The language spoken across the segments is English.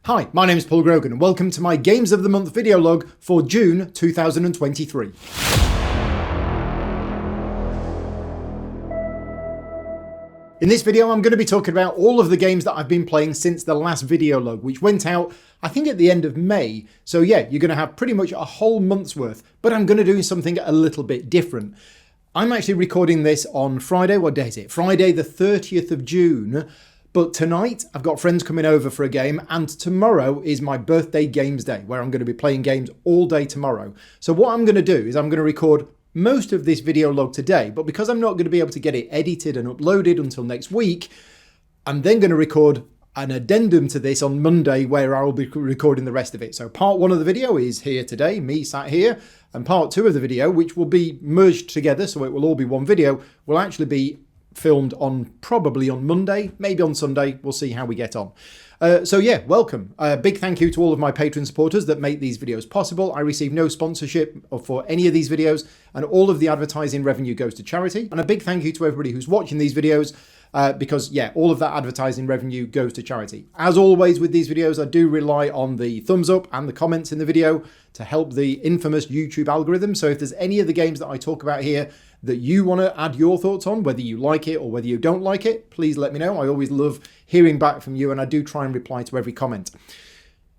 Hi, my name is Paul Grogan and welcome to my Games of the Month video log for June 2023. In this video I'm going to be talking about all of the games that I've been playing since the last video log, which went out I think at the end of May. So yeah, you're going to have pretty much a whole month's worth, but I'm going to do something a little bit different. I'm actually recording this on Friday, what day is it? Friday the 30th of June. But tonight, I've got friends coming over for a game, and tomorrow is my birthday games day, where I'm going to be playing games all day tomorrow. So what I'm going to do is I'm going to record most of this video log today, but because I'm not going to be able to get it edited and uploaded until next week, I'm then going to record an addendum to this on Monday, where I will be recording the rest of it. So part one of the video is here today, me sat here, and part two of the video, which will be merged together, so it will all be one video, will actually be filmed on probably on Monday, maybe on Sunday. We'll see how we get on. So yeah, welcome. Big thank you to all of my Patreon supporters that make these videos possible. I receive no sponsorship for any of these videos, and all of the advertising revenue goes to charity. And a big thank you to everybody who's watching these videos, because yeah, all of that advertising revenue goes to charity. As always with these videos, I do rely on the thumbs up and the comments in the video to help the infamous YouTube algorithm. So if there's any of the games that I talk about here that you want to add your thoughts on, whether you like it or whether you don't like it, please let me know. I always love hearing back from you, and I do try and reply to every comment.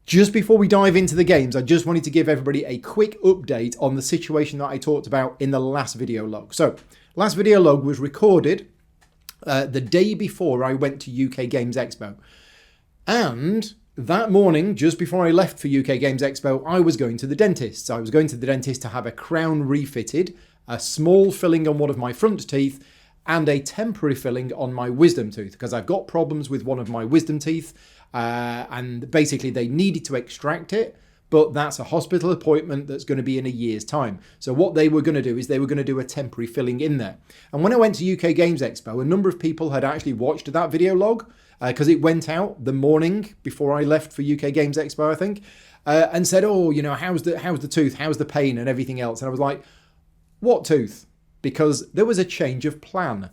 Just before we dive into the games, I just wanted to give everybody a quick update on the situation that I talked about in the last video log. So, last video log was recorded the day before I went to UK Games Expo. And that morning, just before I left for UK Games Expo, I was going to the dentist. So I was going to the dentist to have a crown refitted, a small filling on one of my front teeth, and a temporary filling on my wisdom tooth, because I've got problems with one of my wisdom teeth, and basically they needed to extract it, but that's a hospital appointment that's going to be in a year's time. So what they were going to do is they were going to do a temporary filling in there. And when I went to UK Games Expo, a number of people had actually watched that video log, because it went out the morning before I left for UK Games Expo, I think, and said, oh, you know, how's the tooth, how's the pain and everything else. And I was like, what tooth? Because there was a change of plan.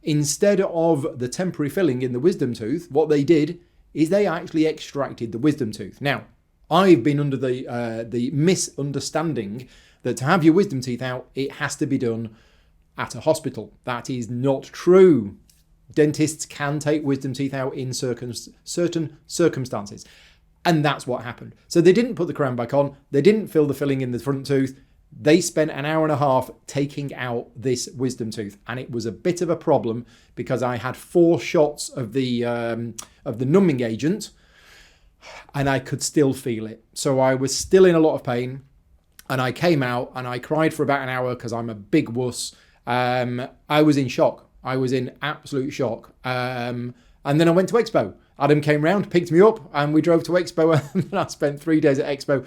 Instead of the temporary filling in the wisdom tooth, what they did is they actually extracted the wisdom tooth. Now, I've been under the misunderstanding that to have your wisdom teeth out, it has to be done at a hospital. That is not true. Dentists can take wisdom teeth out in certain circumstances. And that's what happened. So they didn't put the crown back on. They didn't fill the filling in the front tooth. They spent an hour and a half taking out this wisdom tooth, and it was a bit of a problem because I had 4 shots of the numbing agent, and I could still feel it. So I was still in a lot of pain, and I came out and I cried for about an hour because I'm a big wuss. I was in shock. I was in absolute shock. And then I went to Expo. Adam came round, picked me up, and we drove to Expo, and then I spent 3 days at Expo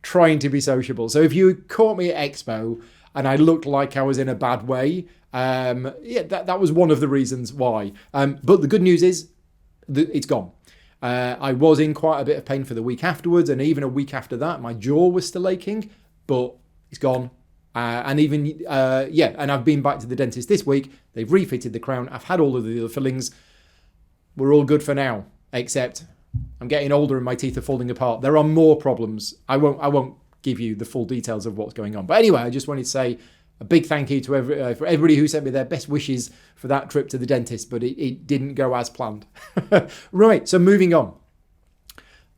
trying to be sociable. So if you caught me at Expo and I looked like I was in a bad way, yeah, that was one of the reasons why. But the good news is that it's gone. I was in quite a bit of pain for the week afterwards, and even a week after that, my jaw was still aching, but it's gone. And I've been back to the dentist this week. They've refitted the crown. I've had all of the other fillings. We're all good for now, except I'm getting older and my teeth are falling apart. There are more problems. I won't give you the full details of what's going on. But anyway, I just wanted to say a big thank you to for everybody who sent me their best wishes for that trip to the dentist, but it didn't go as planned. Right, so moving on.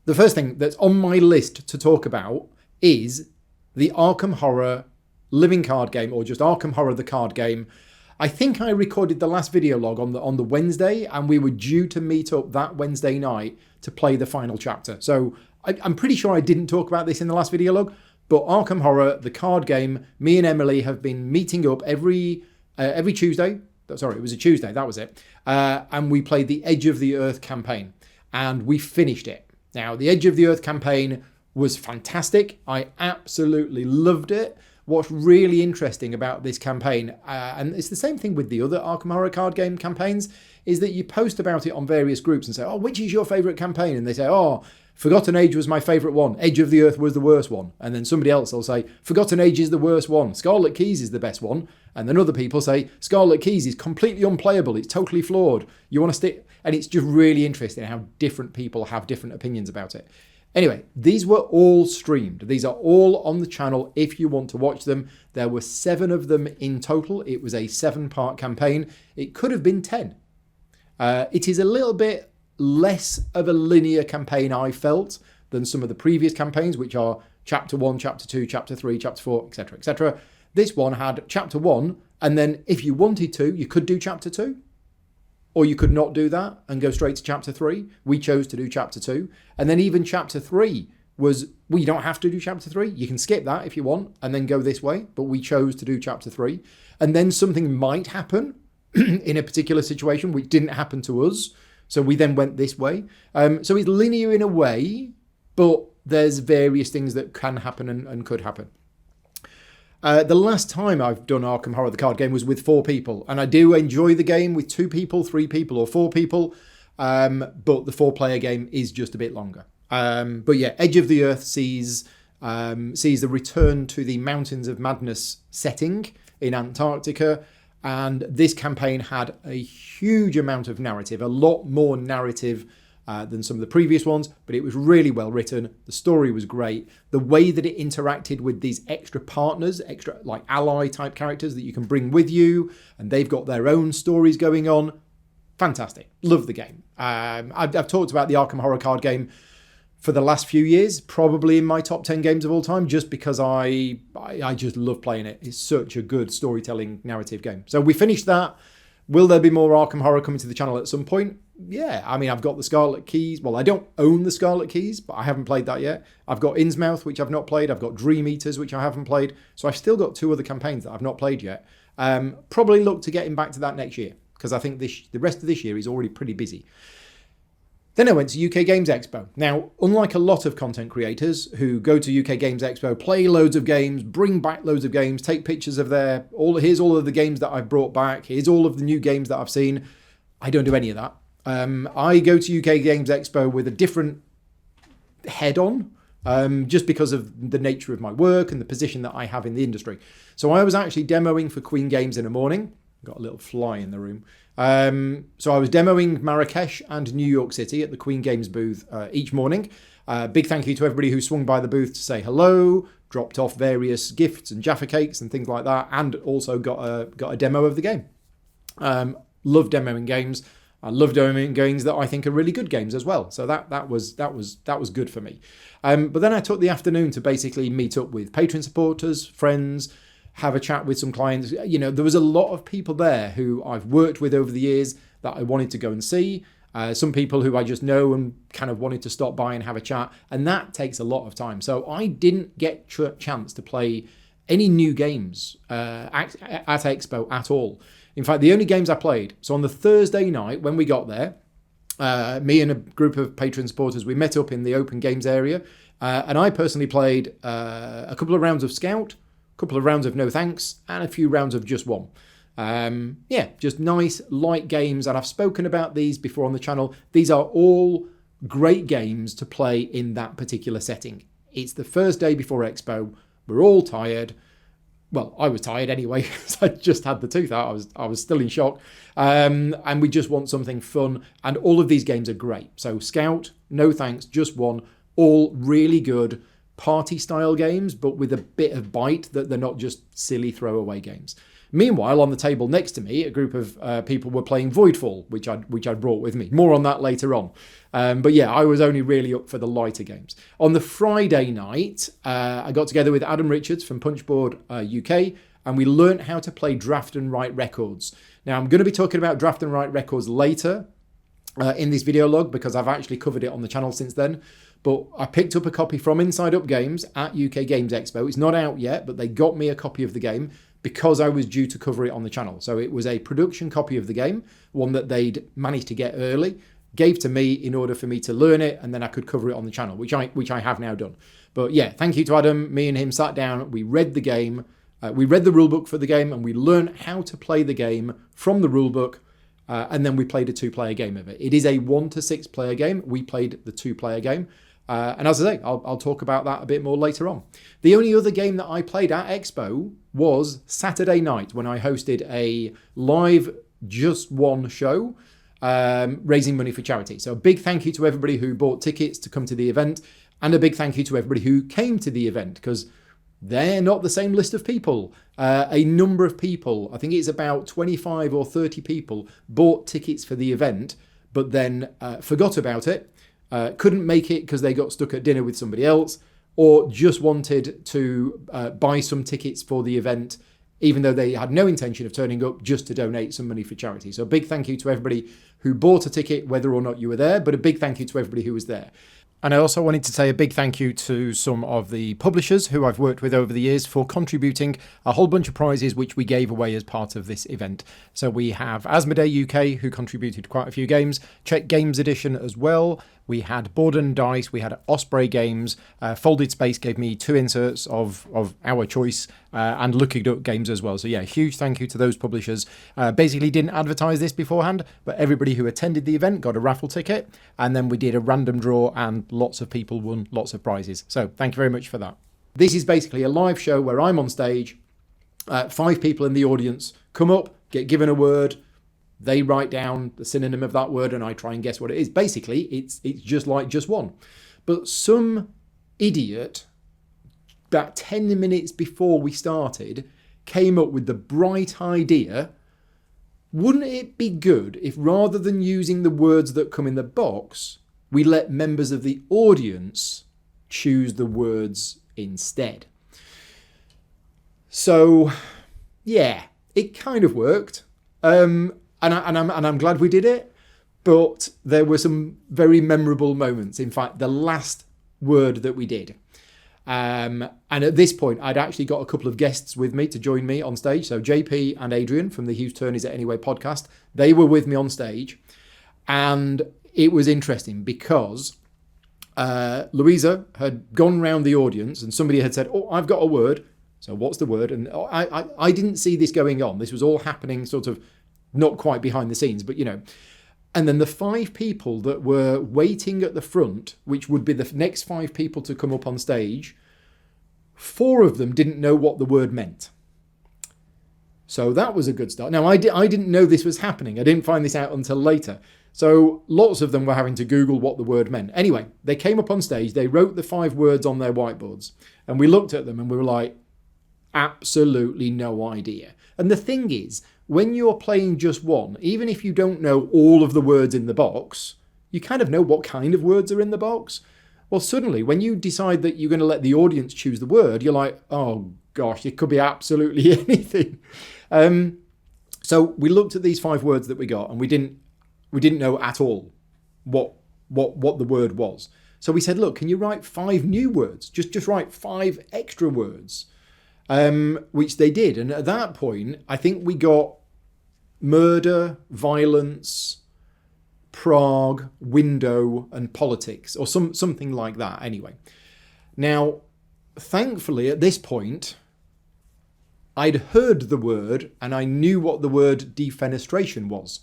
The first thing that's on my list to talk about is the Arkham Horror living card game, or just Arkham Horror the card game. I think I recorded the last video log on the Wednesday, and we were due to meet up that Wednesday night to play the final chapter. So I'm pretty sure I didn't talk about this in the last video log, but Arkham Horror, the card game, me and Emily have been meeting up every Tuesday. Sorry, it was a Tuesday, that was it. And we played the Edge of the Earth campaign, and we finished it. Now, the Edge of the Earth campaign was fantastic. I absolutely loved it. What's really interesting about this campaign, and it's the same thing with the other Arkham Horror card game campaigns, is that you post about it on various groups and say, oh, which is your favourite campaign? And they say, oh, Forgotten Age was my favourite one. Edge of the Earth was the worst one. And then somebody else will say, Forgotten Age is the worst one. Scarlet Keys is the best one. And then other people say, Scarlet Keys is completely unplayable. It's totally flawed. You want to stick... And it's just really interesting how different people have different opinions about it. Anyway, these were all streamed. These are all on the channel if you want to watch them. There were 7 of them in total. It was a 7-part campaign. It could have been 10. It is a little bit less of a linear campaign, I felt, than some of the previous campaigns, which are Chapter 1, Chapter 2, Chapter 3, Chapter 4, etc., etc. This one had Chapter 1, and then if you wanted to, you could do Chapter 2. Or you could not do that and go straight to Chapter 3. We chose to do Chapter 2. And then even Chapter 3 was, well, you don't have to do Chapter 3. You can skip that if you want and then go this way. But we chose to do Chapter 3. And then something might happen in a particular situation, which didn't happen to us. So we then went this way. So it's linear in a way, but there's various things that can happen and could happen. The last time I've done Arkham Horror, the card game, was with 4 people. And I do enjoy the game with 2 people, 3 people or 4 people. But the 4-player game is just a bit longer. But yeah, Edge of the Earth sees the return to the Mountains of Madness setting in Antarctica. And this campaign had a huge amount of narrative, a lot more narrative than some of the previous ones, but it was really well written. The story was great. The way that it interacted with these extra partners, extra like ally type characters that you can bring with you, and they've got their own stories going on. Fantastic. Love the game. I've talked about the Arkham Horror card game for the last few years, probably in my top 10 games of all time, just because I just love playing it. It's such a good storytelling narrative game. So we finished that. Will there be more Arkham Horror coming to the channel at some point? Yeah, I mean, I've got the Scarlet Keys. Well, I don't own the Scarlet Keys, but I haven't played that yet. I've got Innsmouth, which I've not played. I've got Dream Eaters, which I haven't played. So I've still got 2 other campaigns that I've not played yet. Probably look to getting back to that next year, because I think the rest of this year is already pretty busy. Then I went to UK Games Expo. Now, unlike a lot of content creators who go to UK Games Expo, play loads of games, bring back loads of games, take pictures of here's all of the games that I've brought back, here's all of the new games that I've seen. I don't do any of that. I go to UK Games Expo with a different head on, just because of the nature of my work and the position that I have in the industry. So I was actually demoing for Queen Games in the morning. Got a little fly in the room. So I was demoing Marrakesh and New York City at the Queen Games booth each morning. Big thank you to everybody who swung by the booth to say hello, dropped off various gifts and Jaffa cakes and things like that, and also got a demo of the game. Love demoing games. I love demoing games that I think are really good games as well. So that was good for me. But then I took the afternoon to basically meet up with Patreon supporters, friends, have a chat with some clients. You know, there was a lot of people there who I've worked with over the years that I wanted to go and see. Some people who I just know and kind of wanted to stop by and have a chat. And that takes a lot of time. So I didn't get chance to play any new games at Expo at all. In fact, the only games I played, so on the Thursday night when we got there, me and a group of Patreon supporters, we met up in the open games area. And I personally played a couple of rounds of Scout, a couple of rounds of No Thanks, and a few rounds of Just One. Just nice, light games. And I've spoken about these before on the channel. These are all great games to play in that particular setting. It's the first day before Expo. We're all tired. Well, I was tired anyway, because I just had the tooth out. I was still in shock. And we just want something fun. And all of these games are great. So Scout, No Thanks, Just One, all really good party-style games, but with a bit of bite, that they're not just silly throwaway games. Meanwhile, on the table next to me, a group of people were playing Voidfall, which I brought with me. More on that later on. But yeah, I was only really up for the lighter games. On the Friday night, I got together with Adam Richards from Punchboard UK, and we learnt how to play Draft and Write Records. Now, I'm going to be talking about Draft and Write Records later in this video log, because I've actually covered it on the channel since then. But I picked up a copy from Inside Up Games at UK Games Expo. It's not out yet, but they got me a copy of the game because I was due to cover it on the channel. So it was a production copy of the game, one that they'd managed to get early, gave to me in order for me to learn it, and then I could cover it on the channel, which I have now done. But yeah, thank you to Adam. Me and him sat down, we read the game, we read the rulebook for the game, and we learned how to play the game from the rulebook, and then we played a 2-player game of it. It is a 1 to 6 player game. We played the 2-player game. And as I say, I'll talk about that a bit more later on. The only other game that I played at Expo was Saturday night when I hosted a live Just One show, raising money for charity. So a big thank you to everybody who bought tickets to come to the event, and a big thank you to everybody who came to the event, because they're not the same list of people. A number of people, I think it's about 25 or 30 people, bought tickets for the event, but then forgot about it, couldn't make it because they got stuck at dinner with somebody else, or just wanted to buy some tickets for the event, even though they had no intention of turning up, just to donate some money for charity. So a big thank you to everybody who bought a ticket, whether or not you were there, but a big thank you to everybody who was there. And I also wanted to say a big thank you to some of the publishers who I've worked with over the years for contributing a whole bunch of prizes which we gave away as part of this event. So we have Asmodee UK, who contributed quite a few games, Czech Games Edition as well. We had Board and Dice, we had Osprey Games, Folded Space gave me 2 inserts of our choice, and Looking Duck Games as well. So yeah, huge thank you to those publishers. Basically didn't advertise this beforehand, but everybody who attended the event got a raffle ticket, and then we did a random draw and lots of people won lots of prizes. So thank you very much for that. This is basically a live show where I'm on stage, 5 people in the audience come up, get given a word, they write down the synonym of that word, and I try and guess what it is. Basically, it's just like Just One. But some idiot, about 10 minutes before we started, came up with the bright idea, wouldn't it be good if rather than using the words that come in the box, we let members of the audience choose the words instead? So, yeah, it kind of worked. And I'm glad we did it, but there were some very memorable moments. In fact, the last word that we did. And at this point, I'd actually got a couple of guests with me to join me on stage. So JP and Adrian from the Hughes Turn Is It Anyway podcast, they were with me on stage. And it was interesting because Louisa had gone round the audience and somebody had said, "Oh, I've got a word." So what's the word? And I didn't see this going on. This was all happening sort of not quite behind the scenes, but you know. And then the 5 people that were waiting at the front, which would be the next 5 people to come up on stage, 4 of them didn't know what the word meant. So that was a good start. Now, I didn't know this was happening. I didn't find this out until later. So lots of them were having to Google what the word meant. Anyway, they came up on stage, they wrote the 5 words on their whiteboards, and we looked at them and we were like, absolutely no idea. And the thing is, when you're playing Just One, even if you don't know all of the words in the box, you kind of know what kind of words are in the box. Well, suddenly, when you decide that you're going to let the audience choose the word, you're like, oh gosh, it could be absolutely anything. So we looked at these 5 words that we got, and we didn't know at all what the word was. So we said, look, can you write 5 new words? Just write 5 extra words. Which they did. And at that point, I think we got murder, violence, Prague, window, and politics, or something like that anyway. Now, thankfully, at this point, I'd heard the word and I knew what the word defenestration was.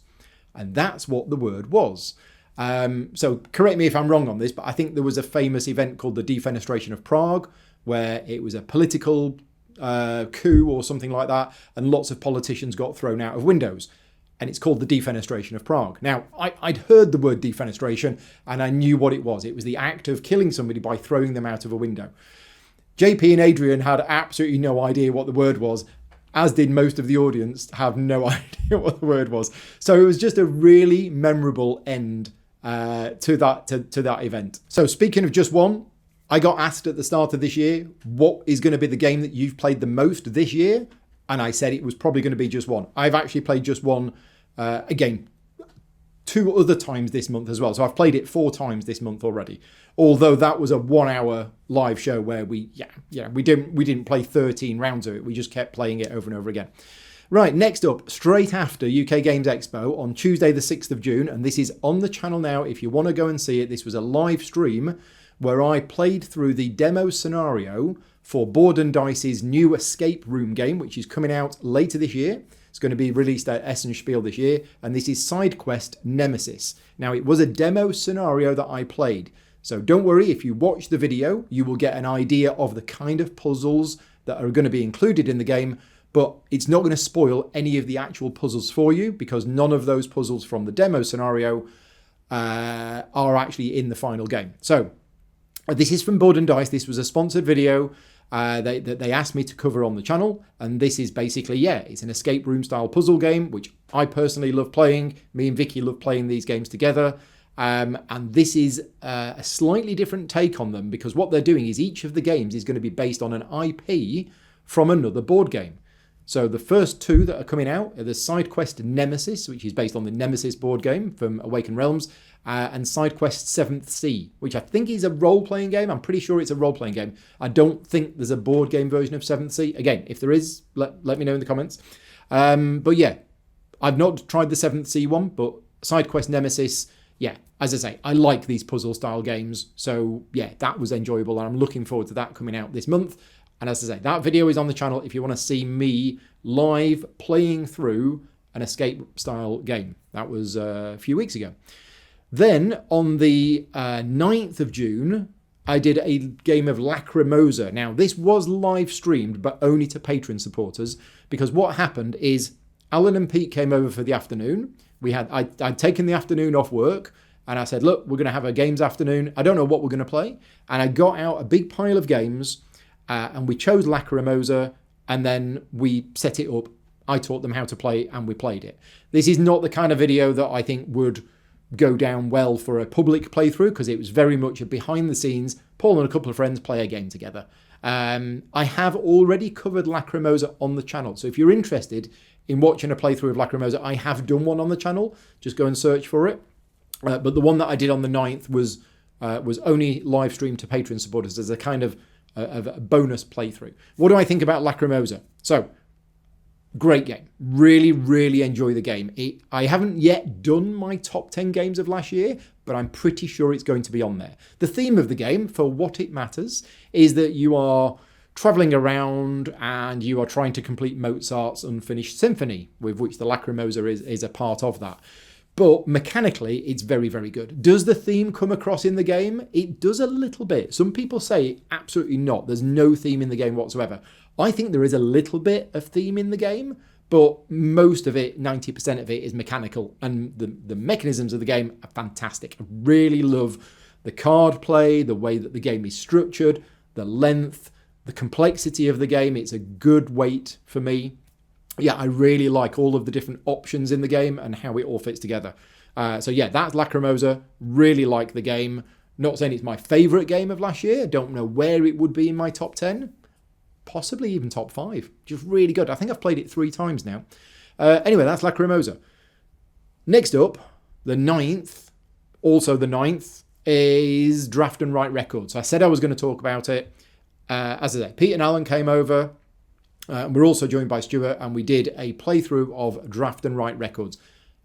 And that's what the word was. So correct me if I'm wrong on this, but I think there was a famous event called the Defenestration of Prague, where it was a political coup or something like that, and lots of politicians got thrown out of windows, and it's called the Defenestration of Prague. Now, I'd heard the word defenestration and I knew what it was. It was the act of killing somebody by throwing them out of a window. JP and Adrian had absolutely no idea what the word was, as did most of the audience have no idea what the word was. So it was just a really memorable end to that event. So speaking of Just One, I got asked at the start of this year, what is going to be the game that you've played the most this year? And I said it was probably going to be Just One. I've actually played Just One, again, 2 other times this month as well. So I've played it 4 times this month already. Although that was a 1-hour live show where we didn't play 13 rounds of it. We just kept playing it over and over again. Right, next up, straight after UK Games Expo on Tuesday the 6th of June, and this is on the channel now if you want to go and see it. This was a live stream where I played through the demo scenario for Board and Dice's new escape room game, which is coming out later this year. It's going to be released at Essen Spiel this year, and this is side quest Nemesis. Now, it was a demo scenario that I played, So don't worry, if you watch the video, you will get an idea of the kind of puzzles that are going to be included in the game, but it's not going to spoil any of the actual puzzles for you because none of those puzzles from the demo scenario are actually in the final game. So this is from Board and Dice. This was a sponsored video that they asked me to cover on the channel, and this is basically, it's an escape room style puzzle game, which I personally love playing. Me and Vicky love playing these games together. And this is a slightly different take on them because what they're doing is each of the games is going to be based on an IP from another board game. So the first two that are coming out are the side quest Nemesis, which is based on the Nemesis board game from Awakened Realms, and side quest 7th Sea, which I think is a role-playing game. I'm pretty sure it's a role-playing game. I don't think there's a board game version of 7th Sea. Again, if there is, let me know in the comments. But yeah, I've not tried the 7th Sea one, but side quest Nemesis, as I say, I like these puzzle style games. So yeah, that was enjoyable, and I'm looking forward to that coming out this month. And as I say, that video is on the channel if you want to see me live playing through an escape style game. That was a few weeks ago. Then on the 9th of June, I did a game of Lacrimosa. Now, this was live streamed, but only to Patreon supporters, because what happened is Alan and Pete came over for the afternoon. I'd taken the afternoon off work, and I said, look, we're going to have a games afternoon. I don't know what we're going to play. And I got out a big pile of games, and we chose Lacrimosa, and then we set it up. I taught them how to play, and we played it. This is not the kind of video that I think would go down well for a public playthrough, because it was very much a behind the scenes, Paul and a couple of friends play a game together. I have already covered Lacrimosa on the channel, so if you're interested in watching a playthrough of Lacrimosa, I have done one on the channel. Just go and search for it. But the one that I did on the 9th was only live streamed to Patreon supporters as a kind of a bonus playthrough. What do I think about Lacrimosa? So, great game. Really, really enjoy the game. I haven't yet done my top 10 games of last year, but I'm pretty sure it's going to be on there. The theme of the game, for what it matters, is that you are travelling around and you are trying to complete Mozart's Unfinished Symphony, with which the Lacrimosa is a part of that. But mechanically, it's very, very good. Does the theme come across in the game? It does a little bit. Some people say absolutely not. There's no theme in the game whatsoever. I think there is a little bit of theme in the game, but most of it, 90% of it, is mechanical. And the mechanisms of the game are fantastic. I really love the card play, the way that the game is structured, the length, the complexity of the game. It's a good weight for me. Yeah, I really like all of the different options in the game and how it all fits together. So yeah, that's Lacrimosa. Really like the game. Not saying it's my favourite game of last year. Don't know where it would be in my top 10. Possibly even top 5. Just really good. I think I've played it 3 times now. Anyway, that's Lacrimosa. Next up, the 9th, also the 9th, is Draft and Write Records. I said I was going to talk about it. As I said, Pete and Alan came over. We're also joined by Stuart, and we did a playthrough of Draft and Write Records.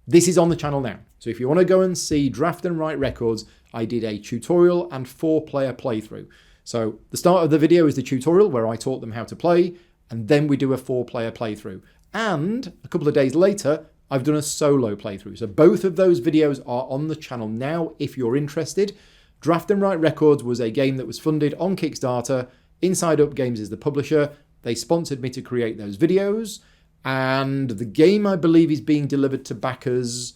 This is on the channel now. So if you want to go and see Draft and Write Records, I did a tutorial and 4-player playthrough. So the start of the video is the tutorial where I taught them how to play, and then we do a 4-player playthrough. And a couple of days later, I've done a solo playthrough. So both of those videos are on the channel now if you're interested. Draft and Write Records was a game that was funded on Kickstarter. Inside Up Games is the publisher. They sponsored me to create those videos, and the game, I believe, is being delivered to backers,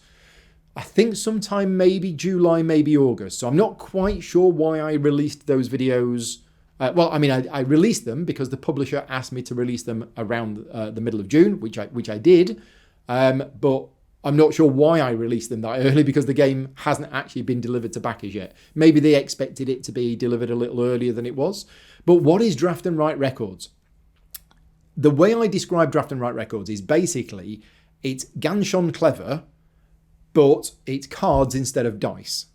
I think sometime maybe July, maybe August. So I'm not quite sure why I released those videos. I released them because the publisher asked me to release them around the middle of June, which I did. But I'm not sure why I released them that early, because the game hasn't actually been delivered to backers yet. Maybe they expected it to be delivered a little earlier than it was. But what is Draft and Write Records? The way I describe Draft and Write Records is basically it's Ganshon Clever, but it's cards instead of dice,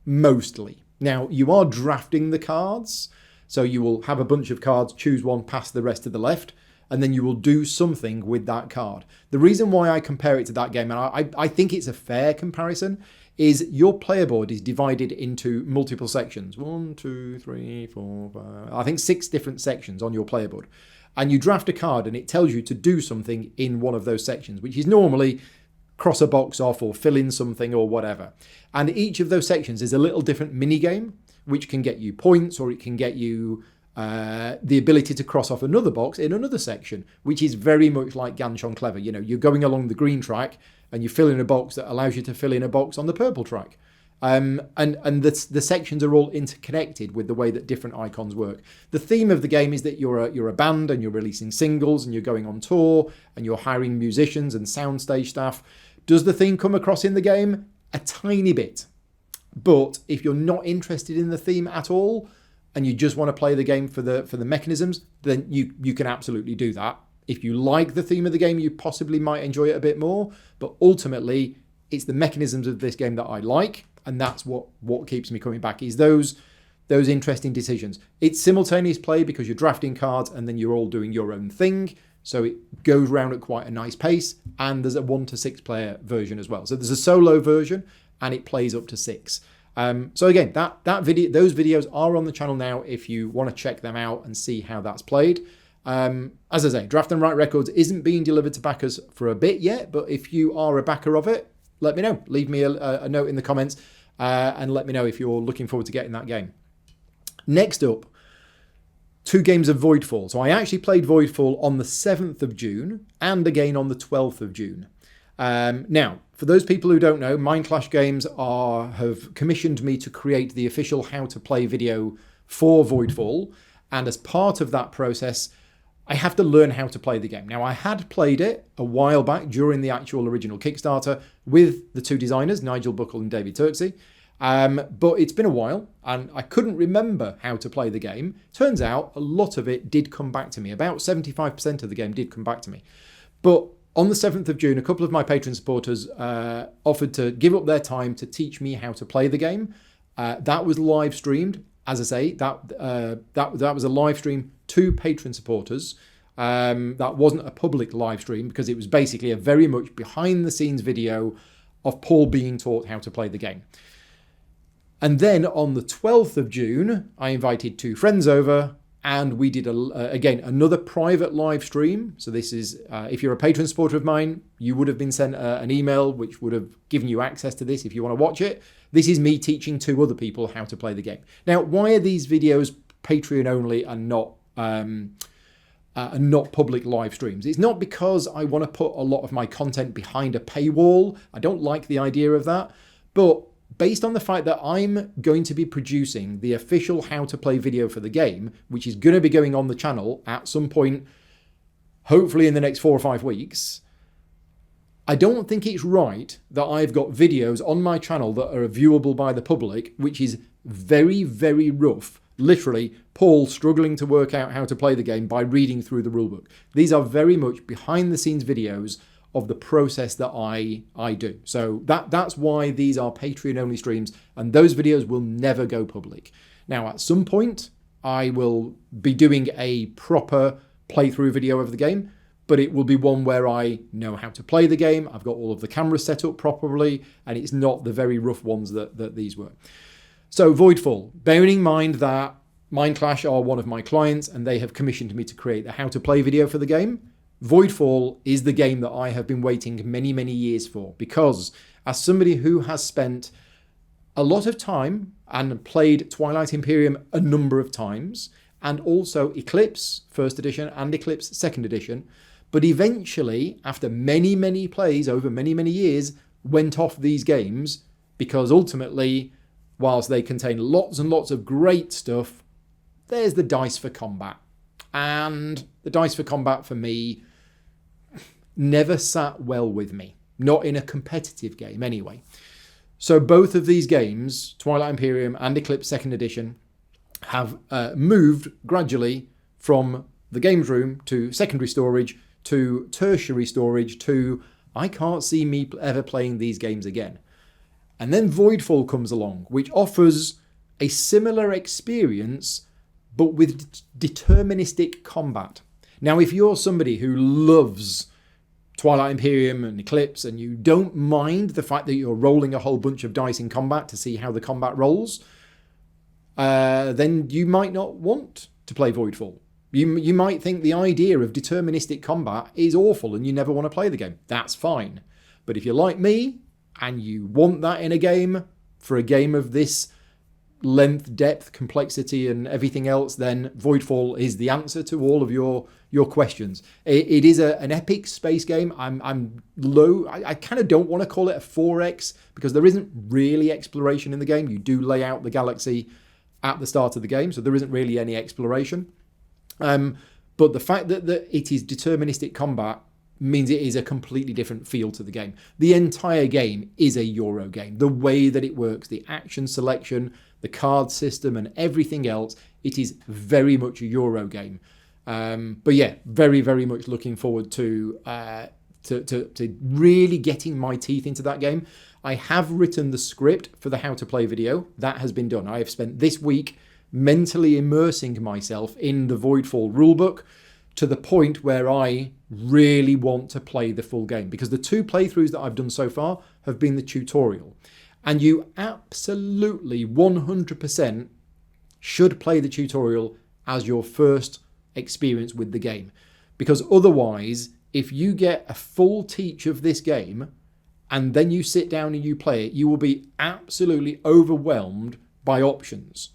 mostly. Now, you are drafting the cards, so you will have a bunch of cards, choose one, pass the rest to the left, and then you will do something with that card. The reason why I compare it to that game, and I think it's a fair comparison, is your player board is divided into multiple sections. 1, 2, 3, 4, 5, I think 6 different sections on your player board. And you draft a card and it tells you to do something in one of those sections, which is normally cross a box off or fill in something or whatever. And each of those sections is a little different mini game, which can get you points, or it can get you the ability to cross off another box in another section, which is very much like Ganchon Clever. You know, you're going along the green track and you fill in a box that allows you to fill in a box on the purple track. And the sections are all interconnected with the way that different icons work. The theme of the game is that you're a band and you're releasing singles and you're going on tour and you're hiring musicians and soundstage staff. Does the theme come across in the game? A tiny bit. But if you're not interested in the theme at all, and you just want to play the game for the mechanisms, then you can absolutely do that. If you like the theme of the game, you possibly might enjoy it a bit more. But ultimately, it's the mechanisms of this game that I like, and that's what keeps me coming back, is those interesting decisions. It's simultaneous play because you're drafting cards and then you're all doing your own thing. So it goes round at quite a nice pace, and there's a 1 to 6 player version as well. So there's a solo version, and it plays up to 6. So again, those videos are on the channel now if you want to check them out and see how that's played. As I say, Draft and Write Records isn't being delivered to backers for a bit yet, but if you are a backer of it, let me know. Leave me a note in the comments and let me know if you're looking forward to getting that game. Next up, 2 games of Voidfall. So I actually played Voidfall on the 7th of June and again on the 12th of June. Now, for those people who don't know, Mindclash Games have commissioned me to create the official how to play video for Voidfall, and as part of that process, I have to learn how to play the game. Now, I had played it a while back during the actual original Kickstarter with the 2 designers, Nigel Buckle and David Turksey, but it's been a while, and I couldn't remember how to play the game. Turns out a lot of it did come back to me. About 75% of the game did come back to me. But on the 7th of June, a couple of my Patreon supporters offered to give up their time to teach me how to play the game. That was live streamed. As I say, that was a live stream to Patreon supporters. That wasn't a public live stream because it was basically a very much behind the scenes video of Paul being taught how to play the game. And then on the 12th of June, I invited 2 friends over, and we did, again, another private live stream. So this is, if you're a Patreon supporter of mine, you would have been sent an email which would have given you access to this if you want to watch it. This is me teaching 2 other people how to play the game. Now, why are these videos Patreon only and not public live streams? It's not because I want to put a lot of my content behind a paywall. I don't like the idea of that. But based on the fact that I'm going to be producing the official how to play video for the game, which is going to be going on the channel at some point, hopefully in the next 4 or 5 weeks, I don't think it's right that I've got videos on my channel that are viewable by the public, which is very, very rough. Literally, Paul struggling to work out how to play the game by reading through the rulebook. These are very much behind the scenes videos of the process that I do. So that's why these are Patreon only streams, and those videos will never go public. Now, at some point, I will be doing a proper playthrough video of the game, but it will be one where I know how to play the game. I've got all of the cameras set up properly, and it's not the very rough ones that these were. So Voidfall, bearing in mind that Mindclash are one of my clients and they have commissioned me to create the how to play video for the game, Voidfall is the game that I have been waiting many, many years for, because as somebody who has spent a lot of time and played Twilight Imperium a number of times, and also Eclipse First Edition and Eclipse Second Edition, but eventually, after many, many plays over many, many years, went off these games because ultimately, whilst they contain lots and lots of great stuff, there's the dice for combat. And the dice for combat for me never sat well with me. Not in a competitive game anyway. So both of these games, Twilight Imperium and Eclipse Second Edition, have moved gradually from the games room to secondary storage to tertiary storage to I can't see me ever playing these games again. And then Voidfall comes along, which offers a similar experience but with deterministic combat. Now, if you're somebody who loves Twilight Imperium and Eclipse and you don't mind the fact that you're rolling a whole bunch of dice in combat to see how the combat rolls, then you might not want to play Voidfall. You might think the idea of deterministic combat is awful and you never want to play the game. That's fine. But if you're like me and you want that in a game, for a game of this length, depth, complexity, and everything else, then Voidfall is the answer to all of your questions. It is an epic space game. I'm low. I kind of don't want to call it a 4X because there isn't really exploration in the game. You do lay out the galaxy at the start of the game, so there isn't really any exploration. But the fact that it is deterministic combat means it is a completely different feel to the game. The entire game is a Euro game. The way that it works, the action selection, the card system, and everything else, it is very much a Euro game. But yeah, very, very much looking forward to really getting my teeth into that game. I have written the script for the how to play video. That has been done. I have spent this week mentally immersing myself in the Voidfall rulebook to the point where I really want to play the full game, because the 2 playthroughs that I've done so far have been the tutorial. And you absolutely 100% should play the tutorial as your first experience with the game. Because otherwise, if you get a full teach of this game and then you sit down and you play it, you will be absolutely overwhelmed by options.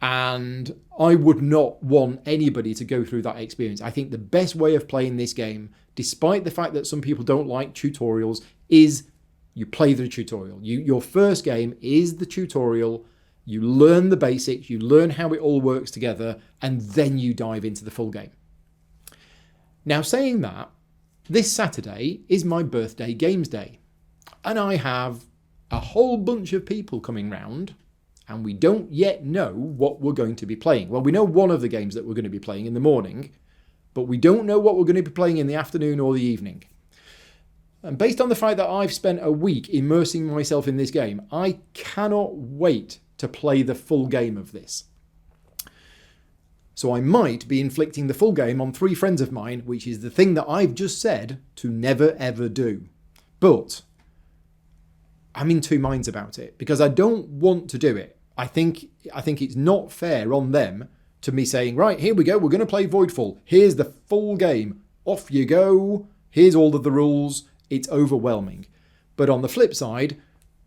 And I would not want anybody to go through that experience. I think the best way of playing this game, despite the fact that some people don't like tutorials, is you play the tutorial. Your first game is the tutorial. You learn the basics, you learn how it all works together, and then you dive into the full game. Now, saying that, this Saturday is my birthday games day. And I have a whole bunch of people coming round, and we don't yet know what we're going to be playing. Well, we know one of the games that we're going to be playing in the morning, but we don't know what we're going to be playing in the afternoon or the evening. And based on the fact that I've spent a week immersing myself in this game, I cannot wait to play the full game of this. So I might be inflicting the full game on 3 friends of mine, which is the thing that I've just said to never ever do. But I'm in 2 minds about it because I don't want to do it. I think it's not fair on them to me saying, right, here we go, we're going to play Voidfall. Here's the full game. Off you go. Here's all of the rules. It's overwhelming. But on the flip side,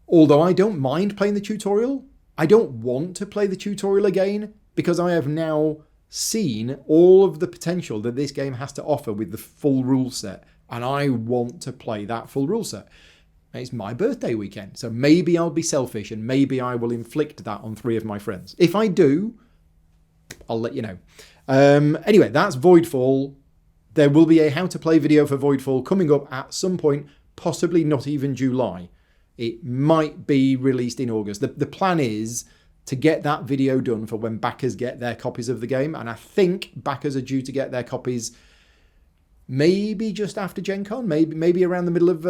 although I don't mind playing the tutorial, I don't want to play the tutorial again because I have now seen all of the potential that this game has to offer with the full rule set. And I want to play that full rule set. It's my birthday weekend, so maybe I'll be selfish and maybe I will inflict that on 3 of my friends. If I do, I'll let you know. Anyway, that's Voidfall. There will be a how to play video for Voidfall coming up at some point, possibly not even July. It might be released in August. The plan is to get that video done for when backers get their copies of the game, and I think backers are due to get their copies maybe just after Gen Con, maybe around the middle of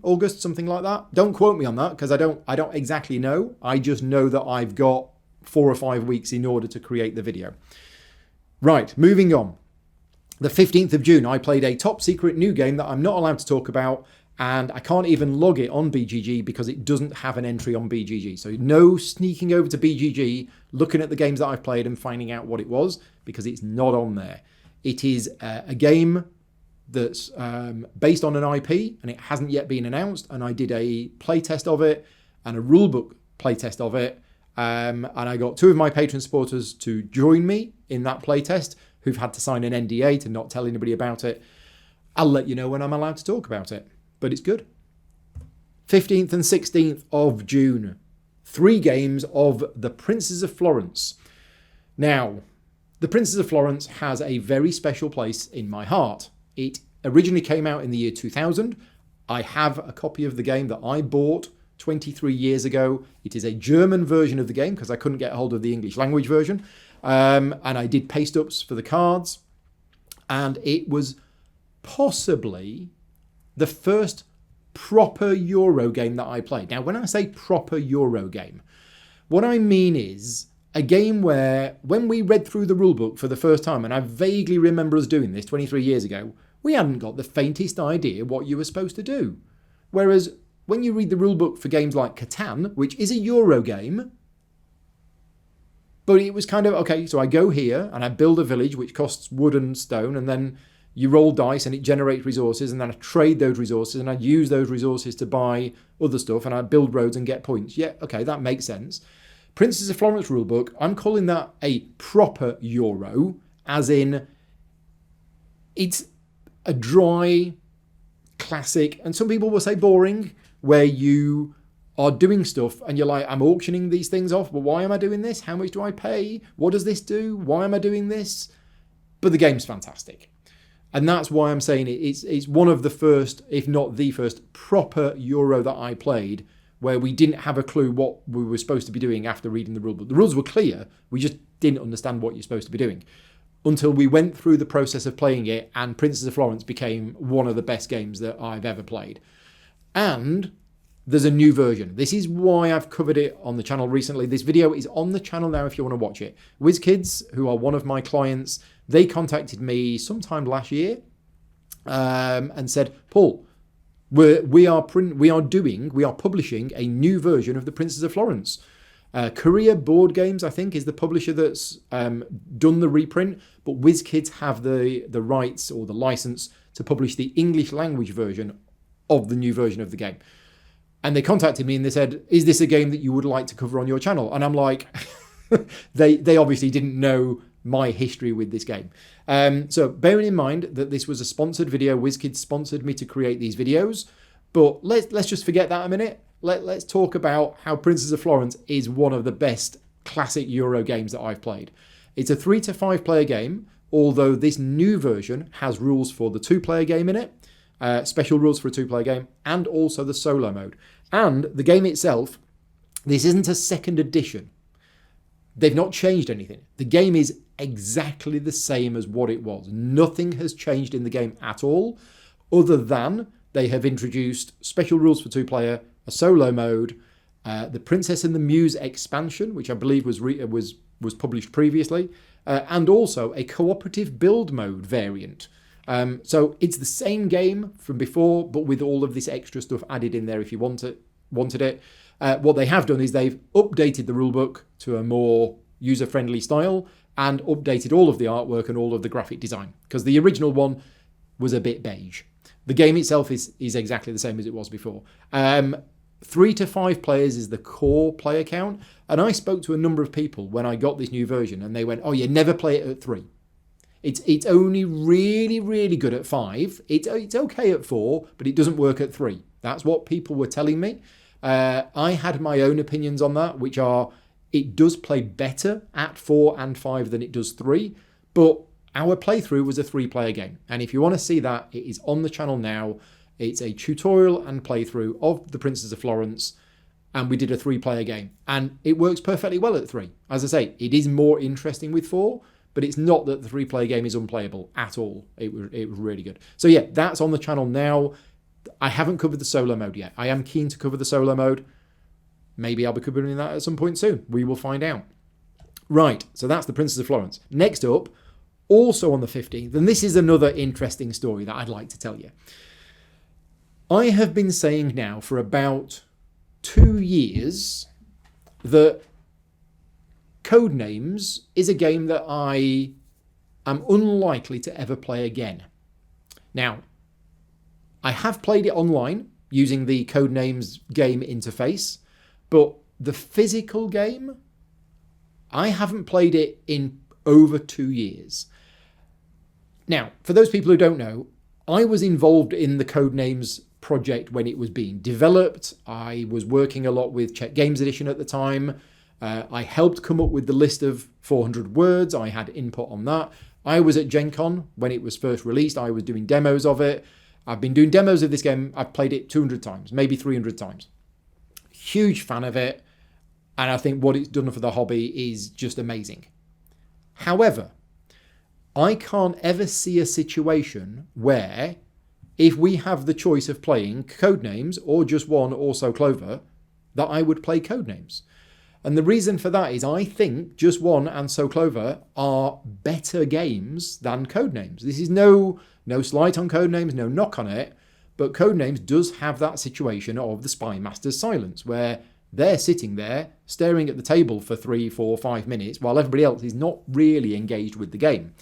August, something like that. Don't quote me on that because I don't exactly know. I just know that I've got 4 or 5 weeks in order to create the video. Right, moving on. The 15th of June, I played a top secret new game that I'm not allowed to talk about, and I can't even log it on BGG because it doesn't have an entry on BGG. So no sneaking over to BGG, looking at the games that I've played and finding out what it was, because it's not on there. It is a game that's based on an IP, and it hasn't yet been announced, and I did a playtest of it and a rulebook playtest of it, and I got 2 of my patron supporters to join me in that playtest who've had to sign an NDA to not tell anybody about it. I'll let you know when I'm allowed to talk about it, but it's good. 15th and 16th of June, 3 games of The Princes of Florence. Now, The Princes of Florence has a very special place in my heart. It originally came out in the year 2000. I have a copy of the game that I bought 23 years ago. It is a German version of the game because I couldn't get a hold of the English language version. And I did paste-ups for the cards. And it was possibly the first proper Euro game that I played. Now, when I say proper Euro game, what I mean is a game where, when we read through the rulebook for the first time, and I vaguely remember us doing this 23 years ago, we hadn't got the faintest idea what you were supposed to do. Whereas when you read the rulebook for games like Catan, which is a Euro game, but it was kind of, okay, so I go here and I build a village which costs wood and stone, and then you roll dice and it generates resources, and then I trade those resources and I use those resources to buy other stuff, and I build roads and get points. Yeah, okay, that makes sense. Princess of Florence rulebook, I'm calling that a proper Euro, as in it's a dry, classic, and some people will say boring, where you are doing stuff and you're like, I'm auctioning these things off, but why am I doing this? How much do I pay? What does this do? Why am I doing this? But the game's fantastic. And that's why I'm saying it's one of the first, if not the first, proper Euro that I played, where we didn't have a clue what we were supposed to be doing after reading the rulebook. The rules were clear, we just didn't understand what you're supposed to be doing. Until we went through the process of playing it, and Princess of Florence became one of the best games that I've ever played. And there's a new version. This is why I've covered it on the channel recently. This video is on the channel now if you want to watch it. WizKids, who are one of my clients, they contacted me sometime last year and said, Paul, we are publishing a new version of the Princess of Florence. Korea Boardgames, I think, is the publisher that's done the reprint, but WizKids have the rights or the license to publish the English language version of the new version of the game. And they contacted me and they said, is this a game that you would like to cover on your channel? And I'm like, they obviously didn't know my history with this game. So bearing in mind that this was a sponsored video, WizKids sponsored me to create these videos, but let's just forget that a minute. Let's talk about how Princess of Florence is one of the best classic Euro games that I've played. It's a 3 to 5 player game, although this new version has rules for the 2-player game in it, special rules for a 2-player game, and also the solo mode. And the game itself, this isn't a second edition. They've not changed anything. The game is exactly the same as what it was. Nothing has changed in the game at all, other than they have introduced special rules for 2-player, a solo mode, the Princess and the Muse expansion, which I believe was published previously, and also a cooperative build mode variant. So it's the same game from before, but with all of this extra stuff added in there if you wanted it. What they have done is they've updated the rulebook to a more user-friendly style and updated all of the artwork and all of the graphic design, because the original one was a bit beige. The game itself is exactly the same as it was before. 3 to 5 players is the core player count, and I spoke to a number of people when I got this new version, and they went, oh, you never play it at 3. It's only really, really good at 5. It's okay at 4, but it doesn't work at 3. That's what people were telling me. I had my own opinions on that, which are it does play better at 4 and 5 than it does 3, but our playthrough was a 3-player game. And if you want to see that, it is on the channel now. It's a tutorial and playthrough of the Princess of Florence, and we did a 3-player game. And it works perfectly well at 3. As I say, it is more interesting with 4, but it's not that the 3-player game is unplayable at all. It was really good. So yeah, that's on the channel now. I haven't covered the solo mode yet. I am keen to cover the solo mode. Maybe I'll be covering that at some point soon. We will find out. Right, so that's the Princess of Florence. Next up, also on the 15th, and this is another interesting story that I'd like to tell you. I have been saying now for about 2 years that Codenames is a game that I am unlikely to ever play again. Now, I have played it online using the Codenames game interface, but the physical game, I haven't played it in over 2 years. Now, for those people who don't know, I was involved in the Codenames project when it was being developed. I was working a lot with Czech Games Edition at the time. I helped come up with the list of 400 words. I had input on that. I was at Gen Con when it was first released. I was doing demos of it. I've been doing demos of this game. I've played it 200 times, maybe 300 times. Huge fan of it. And I think what it's done for the hobby is just amazing. However, I can't ever see a situation where if we have the choice of playing Codenames or just one or So Clover, that I would play Codenames. And the reason for that is I think Just One and So Clover are better games than Codenames. This is no slight on Codenames, no knock on it, but Codenames does have that situation of the Spy Master's silence, where they're sitting there staring at the table for 3, 4, 5 minutes while everybody else is not really engaged with the game.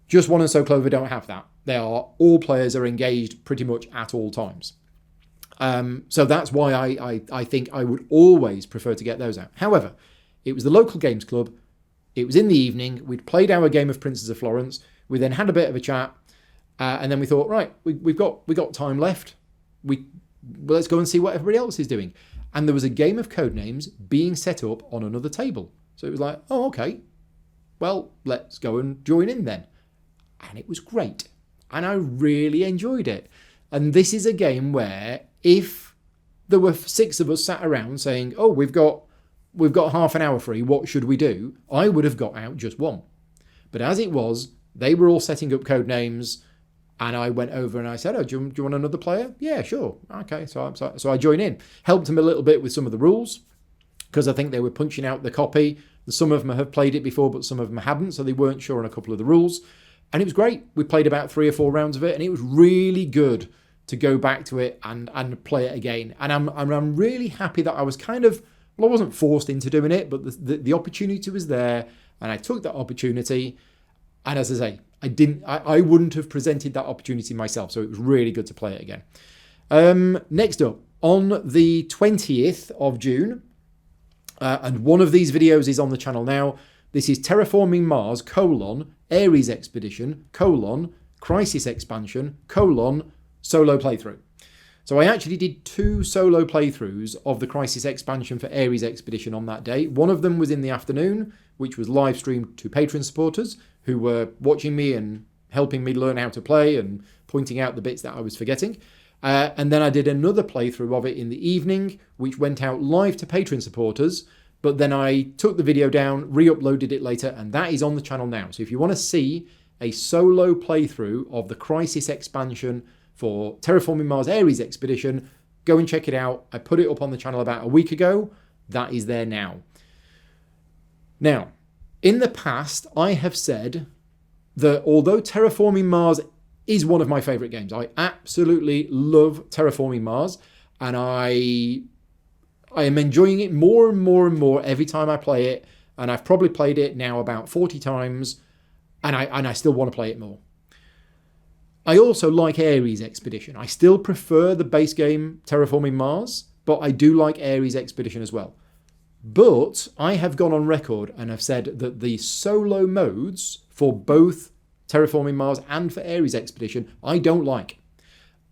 Just One and So Clover don't have that. All players are engaged pretty much at all times. So that's why I think I would always prefer to get those out. However, It was the local games club. It was in the evening. We'd played our game of Princes of Florence. We then had a bit of a chat. And then we thought, right, we've got time left. Let's go and see what everybody else is doing. And there was a game of Codenames being set up on another table. So it was like, oh, okay. Well, let's go and join in then. And it was great. And I really enjoyed it. And this is a game where if there were 6 of us sat around saying, oh, we've got half an hour free, what should we do? I would have got out just one. But as it was, they were all setting up Codenames. And I went over and I said, oh, do you want another player? Yeah, sure. Okay, so I joined in. Helped them a little bit with some of the rules because I think they were punching out the copy. Some of them have played it before, but some of them hadn't, so they weren't sure on a couple of the rules. And it was great. We played about 3 or 4 rounds of it, and it was really good to go back to it and play it again. And I'm really happy that I was I wasn't forced into doing it, but the opportunity was there, and I took that opportunity. And as I say, I wouldn't have presented that opportunity myself, so it was really good to play it again. Next up, on the 20th of June, and one of these videos is on the channel now. This is Terraforming Mars, Ares Expedition, Crisis Expansion, Solo Playthrough. So I actually did 2 solo playthroughs of the Crisis Expansion for Ares Expedition on that day. One of them was in the afternoon, which was live streamed to Patreon supporters who were watching me and helping me learn how to play and pointing out the bits that I was forgetting. And then I did another playthrough of it in the evening, which went out live to Patreon supporters. But then I took the video down, re-uploaded it later, and that is on the channel now. So if you want to see a solo playthrough of the Crisis Expansion for Terraforming Mars Ares Expedition, go and check it out. I put it up on the channel about a week ago. That is there now. Now, in the past, I have said that although Terraforming Mars is one of my favourite games, I absolutely love Terraforming Mars, and I am enjoying it more and more and more every time I play it, and I've probably played it now about 40 times, and I still want to play it more. I also like Ares Expedition. I still prefer the base game Terraforming Mars, but I do like Ares Expedition as well. But I have gone on record and have said that the solo modes for both Terraforming Mars and for Ares Expedition, I don't like.